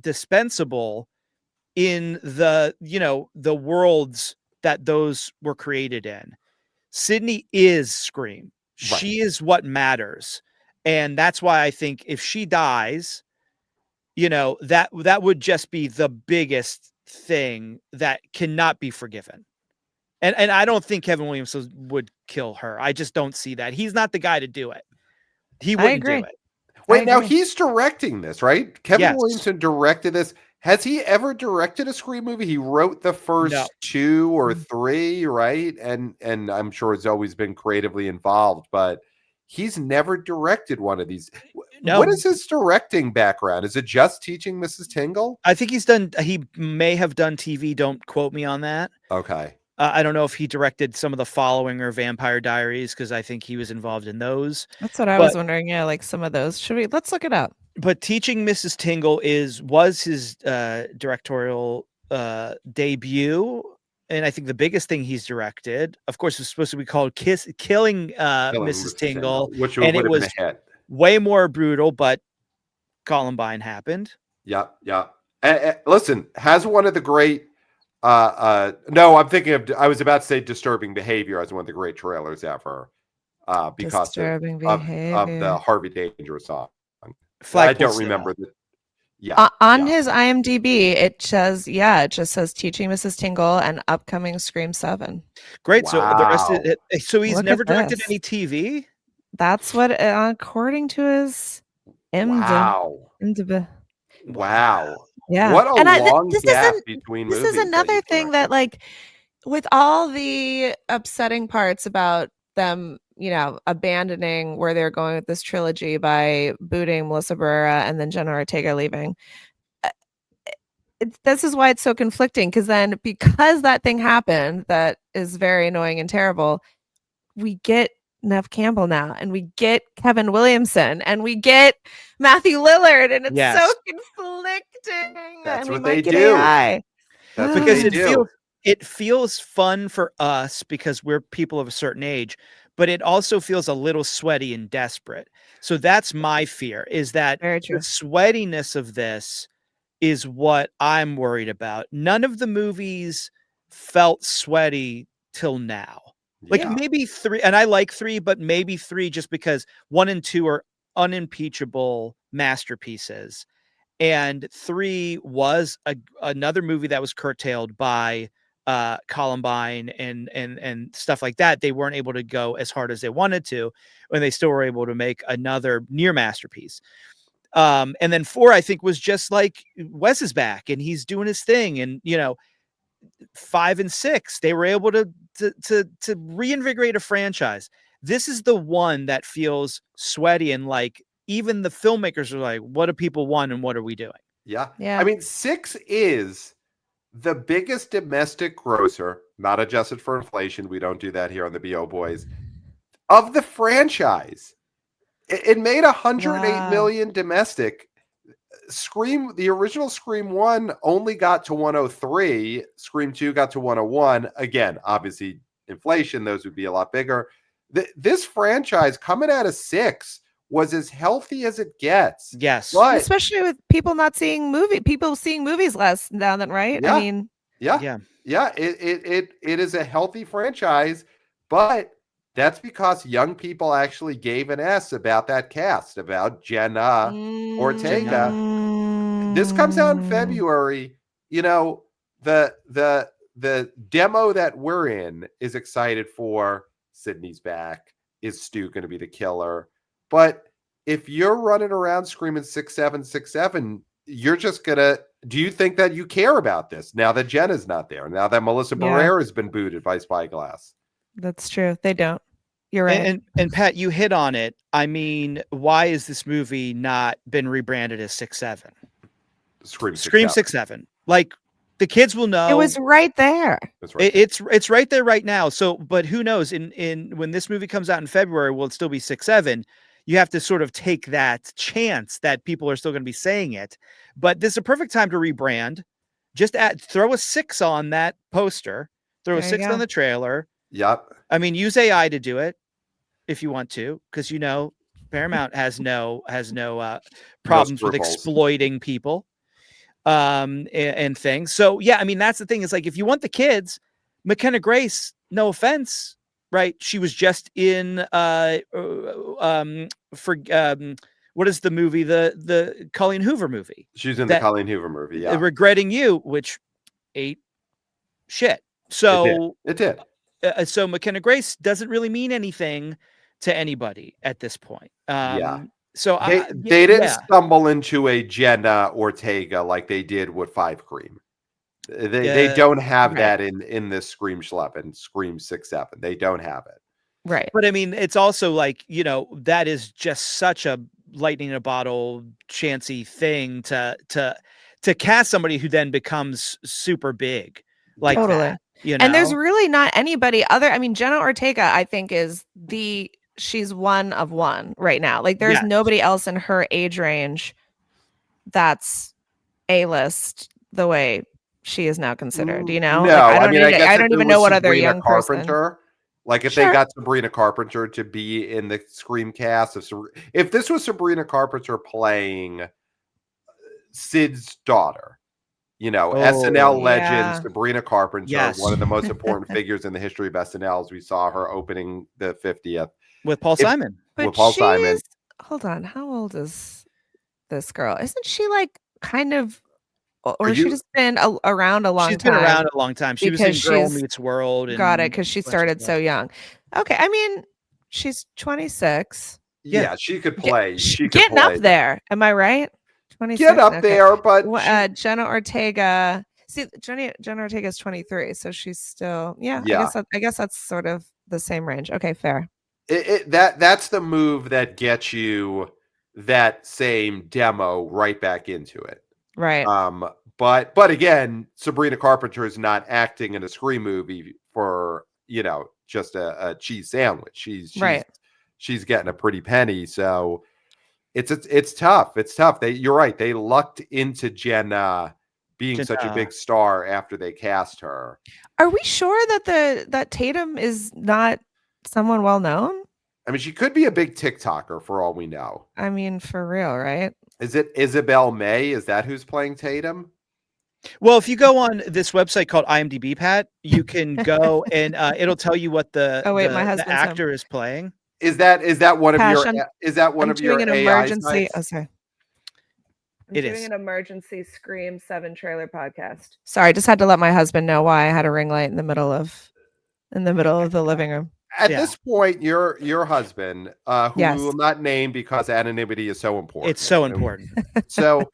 dispensable in the worlds that those were created in. Sydney is Scream. Right. She is what matters. And that's why I think if she dies, that would just be the biggest thing that cannot be forgiven. And I don't think Kevin Williamson would kill her. I just don't see that. He's not the guy to do it. He I wouldn't do agree. it. Wait, now agree. he's directing this, right? Kevin Yes. Williamson directed this. Has he ever directed a Scream movie? He wrote the first No. 2 or 3, right? And I'm sure he's always been creatively involved, but he's never directed one of these. No. What is his directing background? Is it just teaching Mrs. Tingle? I think he may have done TV. Don't quote me on that. Okay. I don't know if he directed some of The Following or Vampire Diaries, because I think he was involved in those. That's what I was wondering. Yeah, like some of those. Let's look it up. But Teaching Mrs. Tingle was his directorial debut. And I think the biggest thing he's directed, of course, was supposed to be called Killing Mrs. Tingle, which and it would have was been a hit. way more brutal, but Columbine happened. Yep. Listen, has one of the great no, I'm thinking of, I was about to say Disturbing Behavior as one of the great trailers ever, because of the Harvey Dangerous song. I don't remember that. Yeah. On his IMDb, it just says Teaching Mrs. Tingle and upcoming Scream 7. Great. Wow. So the rest of it, so he's Look never at directed this. any TV. That's what, according to his IMDb. Wow. Yeah. What a And long this gap isn't between this movies. is another thing that, like, with all the upsetting parts about them, abandoning where they're going with this trilogy by booting Melissa Barrera and then Jenna Ortega leaving. This is why it's so conflicting, because that thing happened that is very annoying and terrible, we get Neve Campbell now, and we get Kevin Williamson, and we get Matthew Lillard, and it's so conflicting. That's and what we might they get do. AI. That's because what it feels fun for us because we're people of a certain age, but it also feels a little sweaty and desperate. So that's my fear, is that the sweatiness of this is what I'm worried about. None of the movies felt sweaty till now. Like maybe 3, and I like 3, but maybe 3 just because 1 and 2 are unimpeachable masterpieces. And 3 was another movie that was curtailed by Columbine and stuff like that. They weren't able to go as hard as they wanted to, and they still were able to make another near masterpiece. And then 4, I think, was just like Wes is back and he's doing his thing. And 5 and 6, they were able to reinvigorate a franchise. This is the one that feels sweaty, and like even the filmmakers are like, what do people want and what are we doing? Yeah. I mean, 6 is the biggest domestic grosser, not adjusted for inflation. We don't do that here on the BO Boys, of the franchise. It made 108 million domestic. Scream, the original Scream 1 only got to 103. Scream 2 got to 101. Again, obviously inflation, those would be a lot bigger. This franchise coming out of 6 was as healthy as it gets. Yes. But, especially with people seeing movies less now than, right? Yeah. I mean, it is a healthy franchise, but that's because young people actually gave an S about that cast, about Jenna Ortega. This comes out in February. The demo that we're in is excited for Sydney's back. Is Stu going to be the killer? But if you're running around screaming 6-7, you're just gonna. Do you think that you care about this now that Jenna's not there? Now that Melissa Barrera has been booted by Spyglass? That's true. They don't. You're right. And Pat, you hit on it. I mean, why is this movie not been rebranded as 6-7? Scream 6-7. Like, the kids will know. It was right there. It's right there right now. So, but who knows? In when this movie comes out in February, will it still be 6-7? You have to sort of take that chance that people are still going to be saying it. But this is a perfect time to rebrand. Just throw a 6 on that poster. Throw a 6 on the trailer. Yep. I mean, use AI to do it if you want to, because Paramount has no problems with exploiting people and things. So yeah, I mean, that's the thing, is like, if you want the kids, McKenna Grace, no offense, right? She was just in what is the movie, the Colleen Hoover movie? She's in the Colleen Hoover movie, yeah. Regretting You, which ate shit. So it did. So McKenna Grace doesn't really mean anything to anybody at this point. Yeah. So They didn't stumble into a Jenna Ortega like they did with Five Cream. They don't have that in this Scream Schlep and Scream 6-7. They don't have it. Right. But I mean, it's also like, that is just such a lightning in a bottle chancy thing to cast somebody who then becomes super big like totally. that, And there's really not anybody Jenna Ortega, I think, is she's one of one right now. Like there's nobody else in her age range that's A-list the way she is now considered, No, like, I don't even know what other young Carpenter, person. Like if they got Sabrina Carpenter to be in the Scream cast, if this was Sabrina Carpenter playing Sid's daughter, SNL legend Sabrina Carpenter, one of the most important figures in the history of SNL, as we saw her opening the 50th with Paul Simon. Simon. Hold on, how old is this girl? Isn't she like kind of, or she just been around a long time? She's been around a long time. She was in Girl Meets World. Got it, because she started so young. Okay, I mean, she's 26. Yeah, she could play. Getting up there. Am I right? 26. Get up there, but Jenna Ortega. See, Jenna Ortega is 23, so she's still. Yeah. I guess that's sort of the same range. Okay, fair. That's the move that gets you that same demo right back into it. Right. But again, Sabrina Carpenter is not acting in a Scream movie for just a cheese sandwich. She's getting a pretty penny. So it's tough. It's tough. You're right. They lucked into Jenna being such a big star after they cast her. Are we sure that Tatum is not someone well known? I mean, she could be a big TikToker for all we know. I mean, for real, right? Is it Isabel May? Is that who's playing Tatum? Well, if you go on this website called IMDb, Pat, you can go and it'll tell you what the actor is playing. Is that one of your an AI emergency? sites? Oh, sorry. I'm It doing is an emergency Scream 7 trailer podcast. Sorry, I just had to let my husband know why I had a ring light in the middle of the living room. At this point, your husband, who we will not name because anonymity is so important. It's so important. So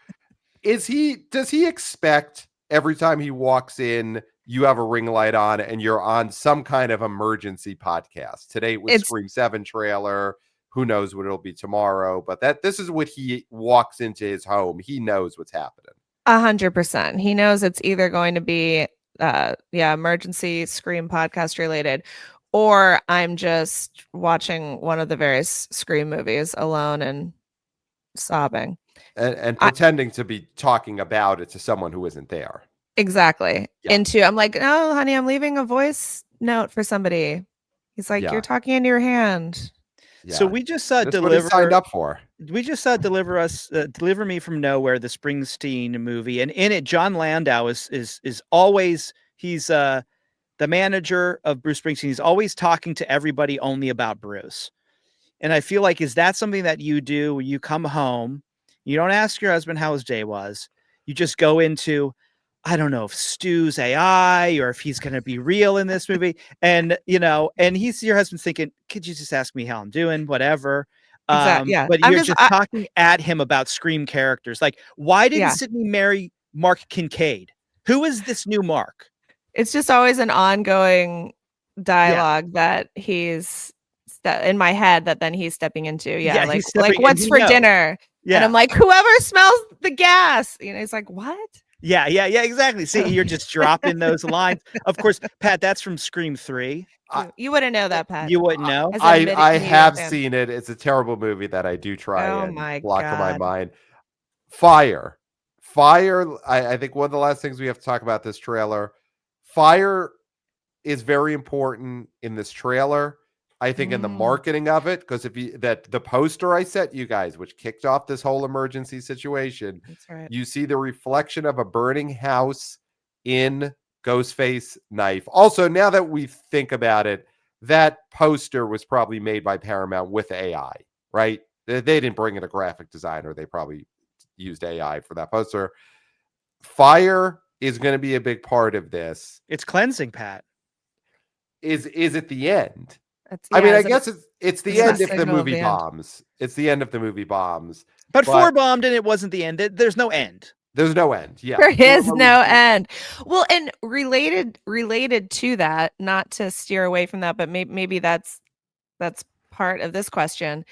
does he expect every time he walks in, you have a ring light on and you're on some kind of emergency podcast? Today it was Scream 7 trailer. Who knows what it'll be tomorrow? But this is what he walks into his home. He knows what's happening. 100%. He knows it's either going to be emergency Scream podcast related, or I'm just watching one of the various Scream movies alone and sobbing. And pretending to be talking about it to someone who isn't there. Exactly. I'm like, no, honey, I'm leaving a voice note for somebody. He's like, you're talking into your hand. Yeah. So we just saw signed up for. We just saw Deliver Me from Nowhere, the Springsteen movie, and in it, John Landau is always the manager of Bruce Springsteen. He's always talking to everybody only about Bruce, and I feel like, is that something that you do when you come home? You don't ask your husband how his day was. You just go into, I don't know if Stu's AI or if he's going to be real in this movie. And, and your husband's thinking, could you just ask me how I'm doing? Whatever. Exactly. Yeah. But you're just talking at him about Scream characters. Like, why didn't Sydney marry Mark Kincaid? Who is this new Mark? It's just always an ongoing dialogue that he's in my head that then he's stepping into. Yeah. Like what's for dinner? Yeah. And I'm like, whoever smells the gas, he's like, what? Yeah, exactly. See, you're just dropping those lines. Of course, Pat, that's from Scream 3. You wouldn't know that, Pat. You wouldn't know. I have seen it. It's a terrible movie that I do try and block in my mind. Fire. I think one of the last things we have to talk about this trailer. Fire is very important in this trailer. I think in the marketing of it, because the poster I sent you guys, which kicked off this whole emergency situation, that's right. You see the reflection of a burning house in Ghostface knife. Also, now that we think about it, that poster was probably made by Paramount with AI, right? They didn't bring in a graphic designer. They probably used AI for that poster. Fire is going to be a big part of this. It's cleansing, Pat. Is it the end? I mean, I guess it's the end if the signal of movie the end. bombs. It's the end if the movie bombs. But 4 bombed and it wasn't the end. There's no end. There's no end. Yeah. There is no end. Well, and related to that, not to steer away from that, but maybe that's part of this question.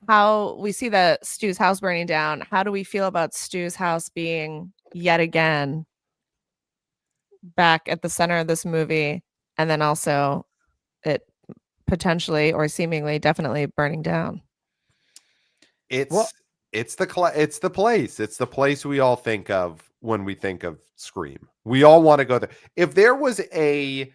How we see the Stu's house burning down. How do we feel about Stu's house being yet again back at the center of this movie, and then also it potentially or seemingly definitely burning down? It's the place. It's the place we all think of when we think of Scream. We all want to go there. If there was a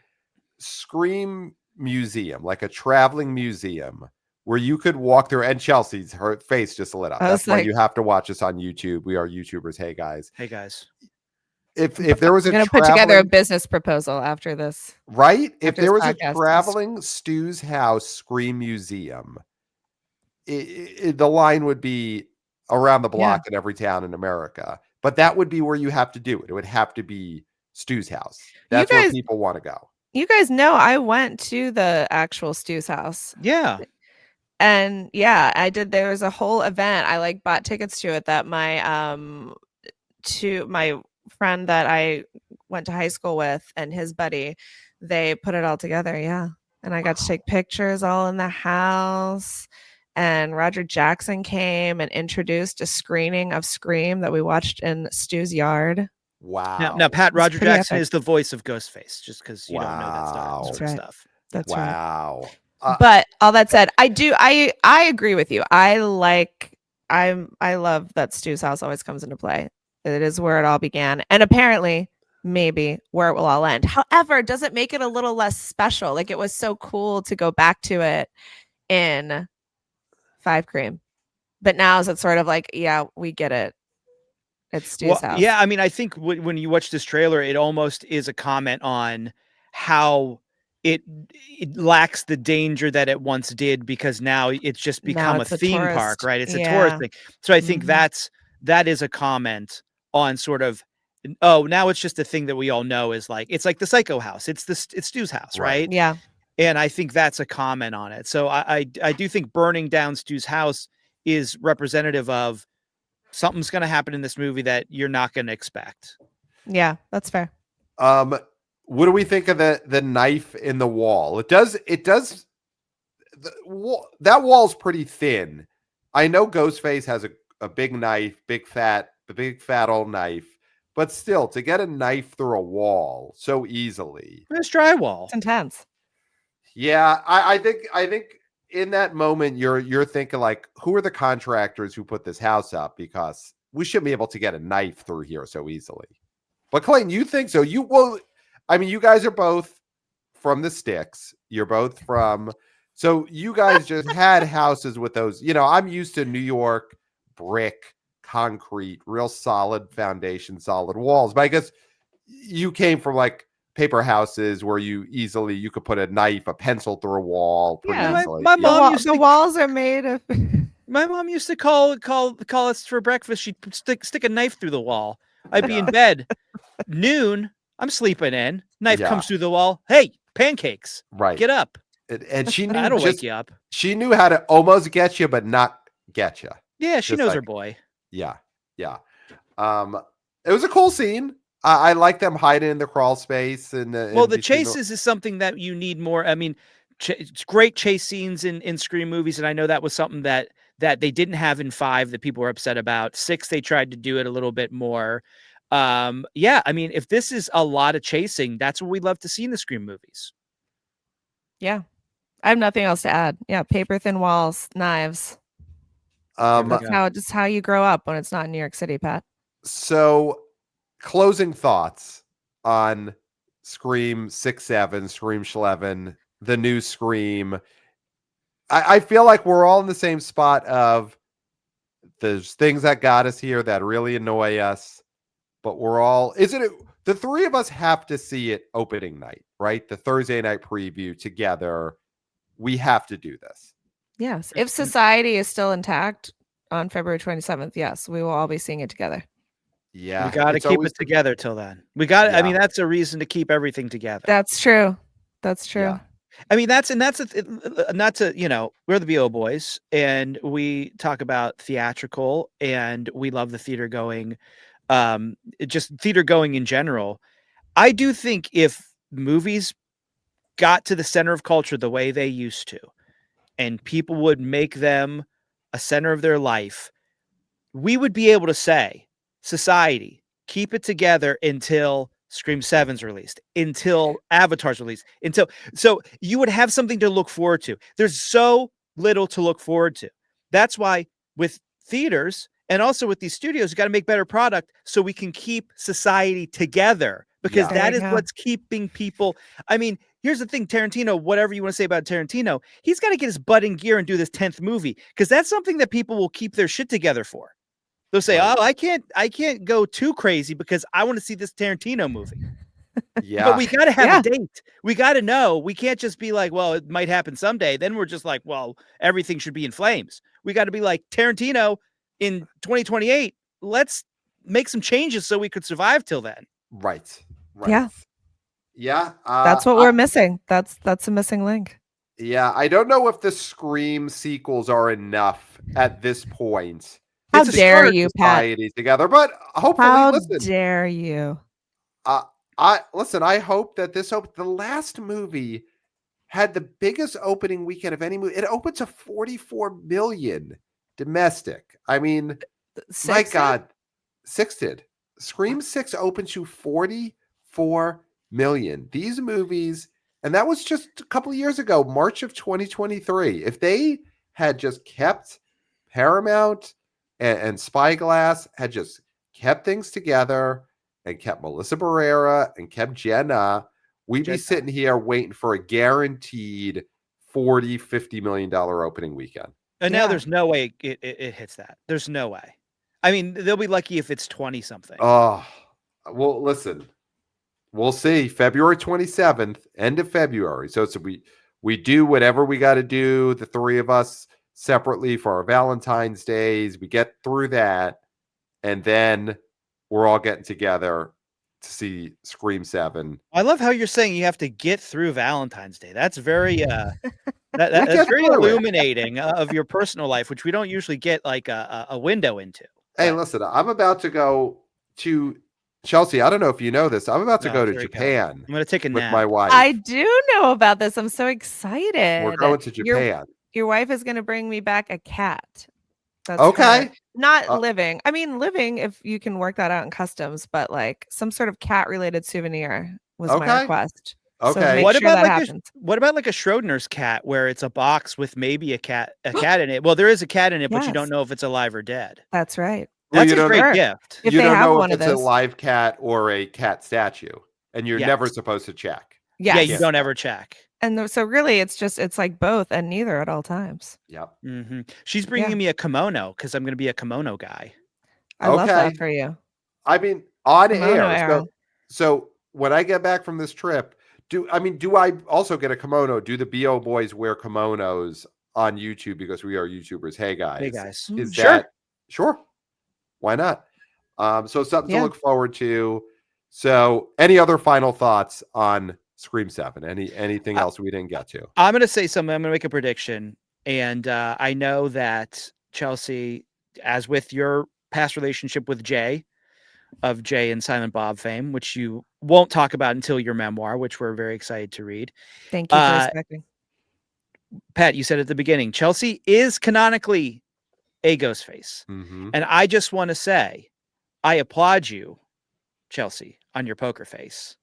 Scream museum, like a traveling museum, where you could walk through, and her face just lit up. That's why you have to watch us on YouTube. We are YouTubers. Hey guys. If there was I'm gonna put together a business proposal after this, right? If there was a traveling Stu's house Scream museum, the line would be around the block in every town in America. But that would be where you have to do it. It would have to be Stu's house. That's where people want to go. You guys know I went to the actual Stu's house. Yeah. And I did. There was a whole event. I bought tickets to it that my friend that I went to high school with and his buddy, they put it all together. Yeah. And I got to take pictures all in the house. And Roger Jackson came and introduced a screening of Scream that we watched in Stu's yard. Wow. Now Pat, Roger Jackson is the voice of Ghostface, just because you don't know that stuff. That's wow. Right. But all that said, I agree with you. I love that Stu's house always comes into play. It is where it all began, and apparently maybe where it will all end. However, does it make it a little less special? Like, it was so cool to go back to it in 5 Cream, but now is it sort of like, we get it. It's Stu's house. Yeah, I mean, I think when you watch this trailer, it almost is a comment on how it lacks the danger that it once did, because now it's just become a theme park, right? It's a tourist thing. So I think that is a comment on sort of, now it's just a thing that we all know is like, it's like the Psycho house. It's Stu's house, right? Yeah. And I think that's a comment on it. So I do think burning down Stu's house is representative of something's going to happen in this movie that you're not going to expect. Yeah, that's fair. What do we think of the knife in the wall? That wall's pretty thin. I know Ghostface has a big knife, big fat old knife, but still, to get a knife through a wall so easily. It's drywall. It's intense. Yeah, I think in that moment you're thinking like, who are the contractors who put this house up? Because we shouldn't be able to get a knife through here so easily. But Clayton, you think so? I mean, you guys are both from the sticks. You're both so you guys just had houses with those. I'm used to New York brick, concrete, real solid foundation, solid walls. But I guess you came from like paper houses where you could put a knife, a pencil through a wall. Easily. My mom the walls are made of. My mom used to call us for breakfast. She'd stick a knife through the wall. I'd be in bed, noon. I'm sleeping in. Knife comes through the wall. Hey, pancakes. Right. Get up. And she knew. That'll wake you up. She knew how to almost get you, but not get you. Yeah, she knows her boy. Yeah. It was a cool scene. I like them hiding in the crawl space. The chases is something that you need more. I mean, it's great chase scenes in Scream movies, and I know that was something that they didn't have in 5 that people were upset about. 6, they tried to do it a little bit more. I mean, if this is a lot of chasing, that's what we love to see in the Scream movies. Yeah, I have nothing else to add. Yeah, paper thin walls, knives. That's how you grow up when it's not in New York City, Pat. So, closing thoughts on Scream 6, 7, Scream 11, the new Scream. I feel like we're all in the same spot of there's things that got us here that really annoy us, but the 3 of us have to see it opening night, right? The Thursday night preview together. We have to do this. Yes. If society is still intact on February 27th, yes, we will all be seeing it together. Yeah. We got to keep it together till then. I mean, that's a reason to keep everything together. That's true. Yeah. I mean, that's not to, we're the BO boys and we talk about theatrical and we love the theater going, just theater going in general. I do think if movies got to the center of culture the way they used to, and people would make them a center of their life, we would be able to say, society, keep it together until Scream 7's released, until Avatar's released, so you would have something to look forward to. There's so little to look forward to. That's why with theaters and also with these studios, you got to make better product so we can keep society together, because that is what's keeping people. I mean, here's the thing, Tarantino, whatever you want to say about Tarantino, he's got to get his butt in gear and do this 10th movie, because that's something that people will keep their shit together for. They'll say, "Oh, I can't go too crazy because I want to see this Tarantino movie." Yeah. But we got to have a date. We got to know. We can't just be like, well, it might happen someday. Then we're just like, well, everything should be in flames. We got to be like, Tarantino in 2028, let's make some changes so we could survive till then. Right. Yeah. Yeah. That's what we're missing. That's a missing link. Yeah. I don't know if the Scream sequels are enough at this point. How dare you, Pat? Together, but hopefully, how dare you? I hope that the last movie had the biggest opening weekend of any movie. It opened to 44 million domestic. I mean, my God, 6 did. Scream 6 opened to 44 million. These movies, and that was just a couple of years ago, March of 2023. If they had just kept Paramount and Spyglass had just kept things together and kept Melissa Barrera and kept Jenna, we'd be sitting here waiting for a guaranteed $40-50 million opening weekend. And now there's no way it hits that. There's no way. I mean, they'll be lucky if it's 20 something. Oh, well, listen, we'll see. February 27th, end of February. So we do whatever we got to do, the three of us separately for our Valentine's days. We get through that, and then we're all getting together to see Scream 7. I love how you're saying you have to get through Valentine's Day. That's very that's very illuminating of your personal life, which we don't usually get like a window into. Hey, listen, I'm about to go to Chelsea. I don't know if you know this. I'm about to go to Japan. I'm going to take a nap with my wife. I do know about this. I'm so excited. We're going to Japan. Your wife is going to bring me back a cat. That's okay. Not living. I mean, living, if you can work that out in customs, but like some sort of cat related souvenir was my request. Okay. So what about like a Schrodinger's cat where it's a box with maybe a cat in it? Well, there is a cat in it, but you don't know if it's alive or dead. That's right. That's a great gift. You don't know if it's a live cat or a cat statue, and you're never supposed to check. Yeah, you don't ever check. And so really, it's like both and neither at all times. Yep. Mm-hmm. She's bringing me a kimono because I'm going to be a kimono guy. I love that for you. I mean, on air. So when I get back from this trip, do I also get a kimono? Do the BO boys wear kimonos on YouTube because we are YouTubers? Hey guys. Is that sure? Why not? So something to look forward to. So any other final thoughts on Scream 7? Anything else we didn't get to? I'm going to say something. I'm going to make a prediction. And I know that Chelsea, as with your past relationship with Jay, of Jay and Silent Bob fame, which you won't talk about until your memoir, which we're very excited to read. Thank you for respecting. Pat, you said at the beginning, Chelsea is canonically a Ghostface. Mm-hmm. And I just want to say, I applaud you, Chelsea, on your poker face.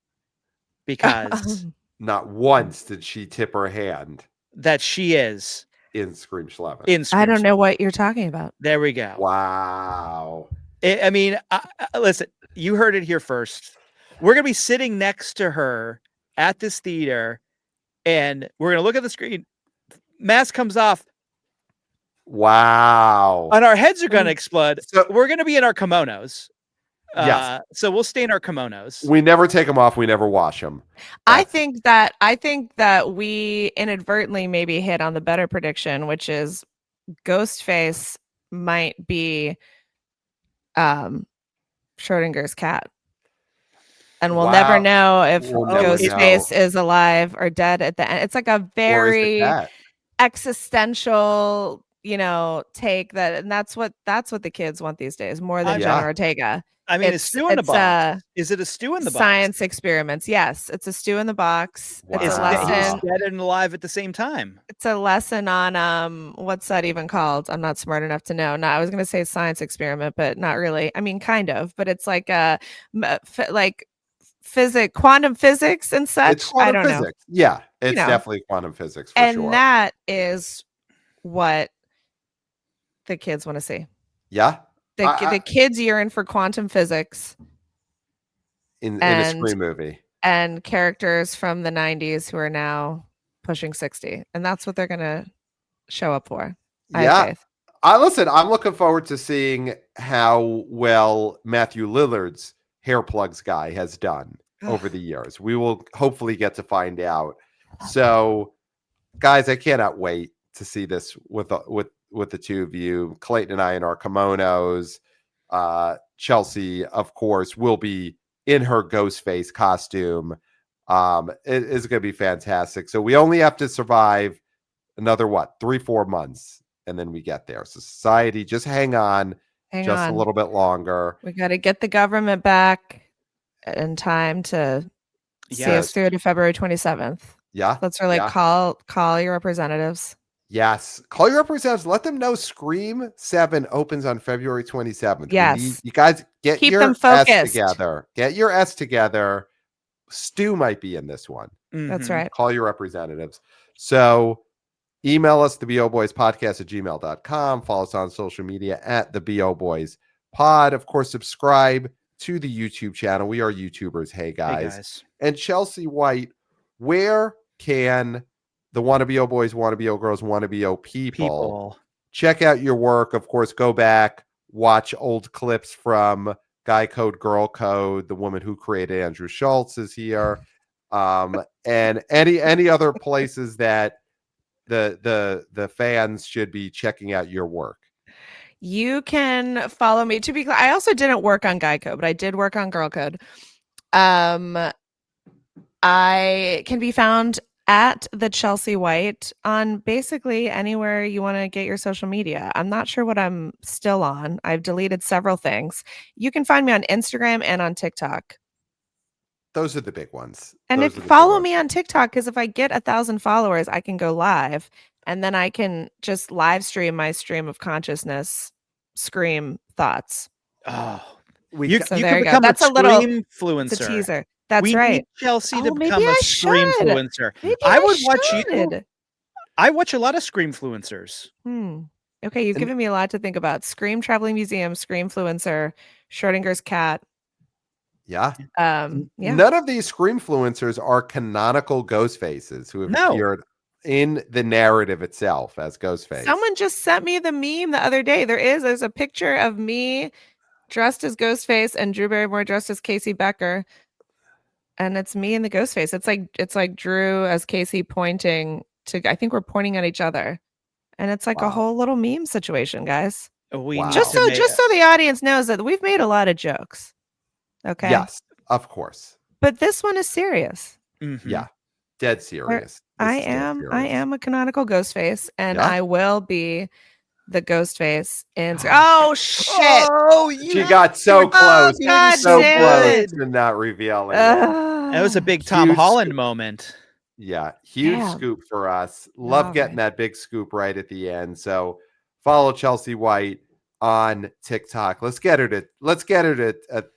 Because not once did she tip her hand that she is in Scream 7. I don't know what you're talking about. There we go. Wow. I mean, listen, you heard it here first. We're going to be sitting next to her at this theater, and we're going to look at the screen. Mask comes off. Wow. And our heads are going to explode. So we're going to be in our kimonos. Yes. So we'll stay in our kimonos. We never take them off. We never wash them. I think that we inadvertently maybe hit on the better prediction, which is Ghostface might be Schrodinger's cat. And we'll never know if We'll never Ghostface know. is alive or dead at the end. It's like a very existential, take that, and that's what the kids want these days more than Jenna Ortega. I mean, it's stew in the box. Is it a stew in the box? Science experiments. Yes, it's a stew in the box. Wow. It's a lesson. He's dead and alive at the same time. It's a lesson on what's that even called? I'm not smart enough to know. No, I was going to say science experiment, but not really. I mean, kind of, but it's like quantum physics and such. It's quantum I don't physics. know. Yeah, it's definitely quantum physics for sure. And that is what the kids want to see. Yeah. The kids yearn for quantum physics in a Scream movie. And characters from the 90s who are now pushing 60. And that's what they're going to show up for. I have faith. I'm looking forward to seeing how well Matthew Lillard's hair plugs guy has done over the years. We will hopefully get to find out. So, guys, I cannot wait to see this with the two of you. Clayton and I in our kimonos. Chelsea, of course, will be in her Ghostface costume. It is going to be fantastic. So we only have to survive another 3-4 months, and then we get there. So society, just hang on a little bit longer. We got to get the government back in time to see us through to February 27th. Yeah. Let's really call your representatives. Yes. Call your representatives. Let them know Scream 7 opens on February 27th. Yes. You guys keep your them focused. S together. Get your S together. Stu might be in this one. Mm-hmm. That's right. Call your representatives. So email us, theboboyspodcast@gmail.com. Follow us on social media @theboboyspod. Of course, subscribe to the YouTube channel. We are YouTubers. Hey guys. And Chelsea White, where can the wannabe O boys, wannabe O girls, wannabe O people check out your work? Of course, go back, watch old clips from Guy Code, Girl Code. The woman who created Andrew Schultz is here. And any other places that the fans should be checking out your work. You can follow me. To be clear, I also didn't work on Guy Code, but I did work on Girl Code. I can be found at the Chelsea White on basically anywhere you want to get your social media. I'm not sure what I'm still on. I've deleted several things. You can find me on Instagram and on TikTok. Those are the big ones. And follow me on TikTok, because if I get 1,000 followers, I can go live, and then I can just live stream my stream of consciousness, Scream thoughts. Oh, you can become That's a Scream-fluencer. It's a teaser. That's we right. Need Chelsea to become a Scream-fluencer. I would watch you. I watch a lot of Scream-fluencers. Okay, you've given me a lot to think about. Scream Traveling Museum, Scream-fluencer, Schrodinger's cat. Yeah. None of these Scream-fluencers are canonical Ghostfaces who have appeared in the narrative itself as Ghostface. Someone just sent me the meme the other day. There's a picture of me dressed as Ghostface and Drew Barrymore dressed as Casey Becker. And it's me and the Ghostface. It's like Drew as Casey pointing to, I think we're pointing at each other. And it's like a whole little meme situation, guys. Just so the audience knows that we've made a lot of jokes. Okay. Yes, of course. But this one is serious. Mm-hmm. Yeah. Dead serious. I am a canonical Ghostface, and I will be the Ghostface in oh shit. Oh, she got so close. God so close to not revealing. That was a big Tom Holland moment. Yeah, huge scoop for us. Love getting that big scoop right at the end. So follow Chelsea White on TikTok. Let's get her to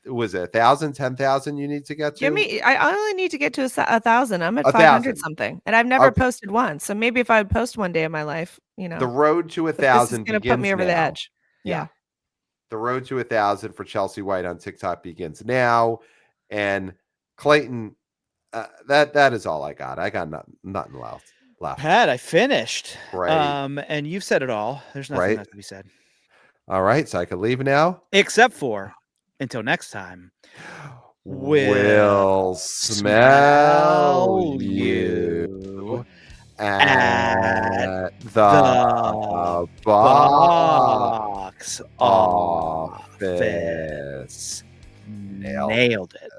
was it 1,000, 10,000 you need to get to? I only need to get to 1,000. I'm at 500 something, and I've never posted once. So maybe if I would post one day in my life, the road to 1,000 begins to put me over the edge. Yeah. The road to 1,000 for Chelsea White on TikTok begins now. And Clayton, that is all I got. I got nothing left. Pat, I finished. Right. And you've said it all. There's nothing left to be said. All right, so I can leave now. Except for until next time. We'll smell you at the box office. Nailed it.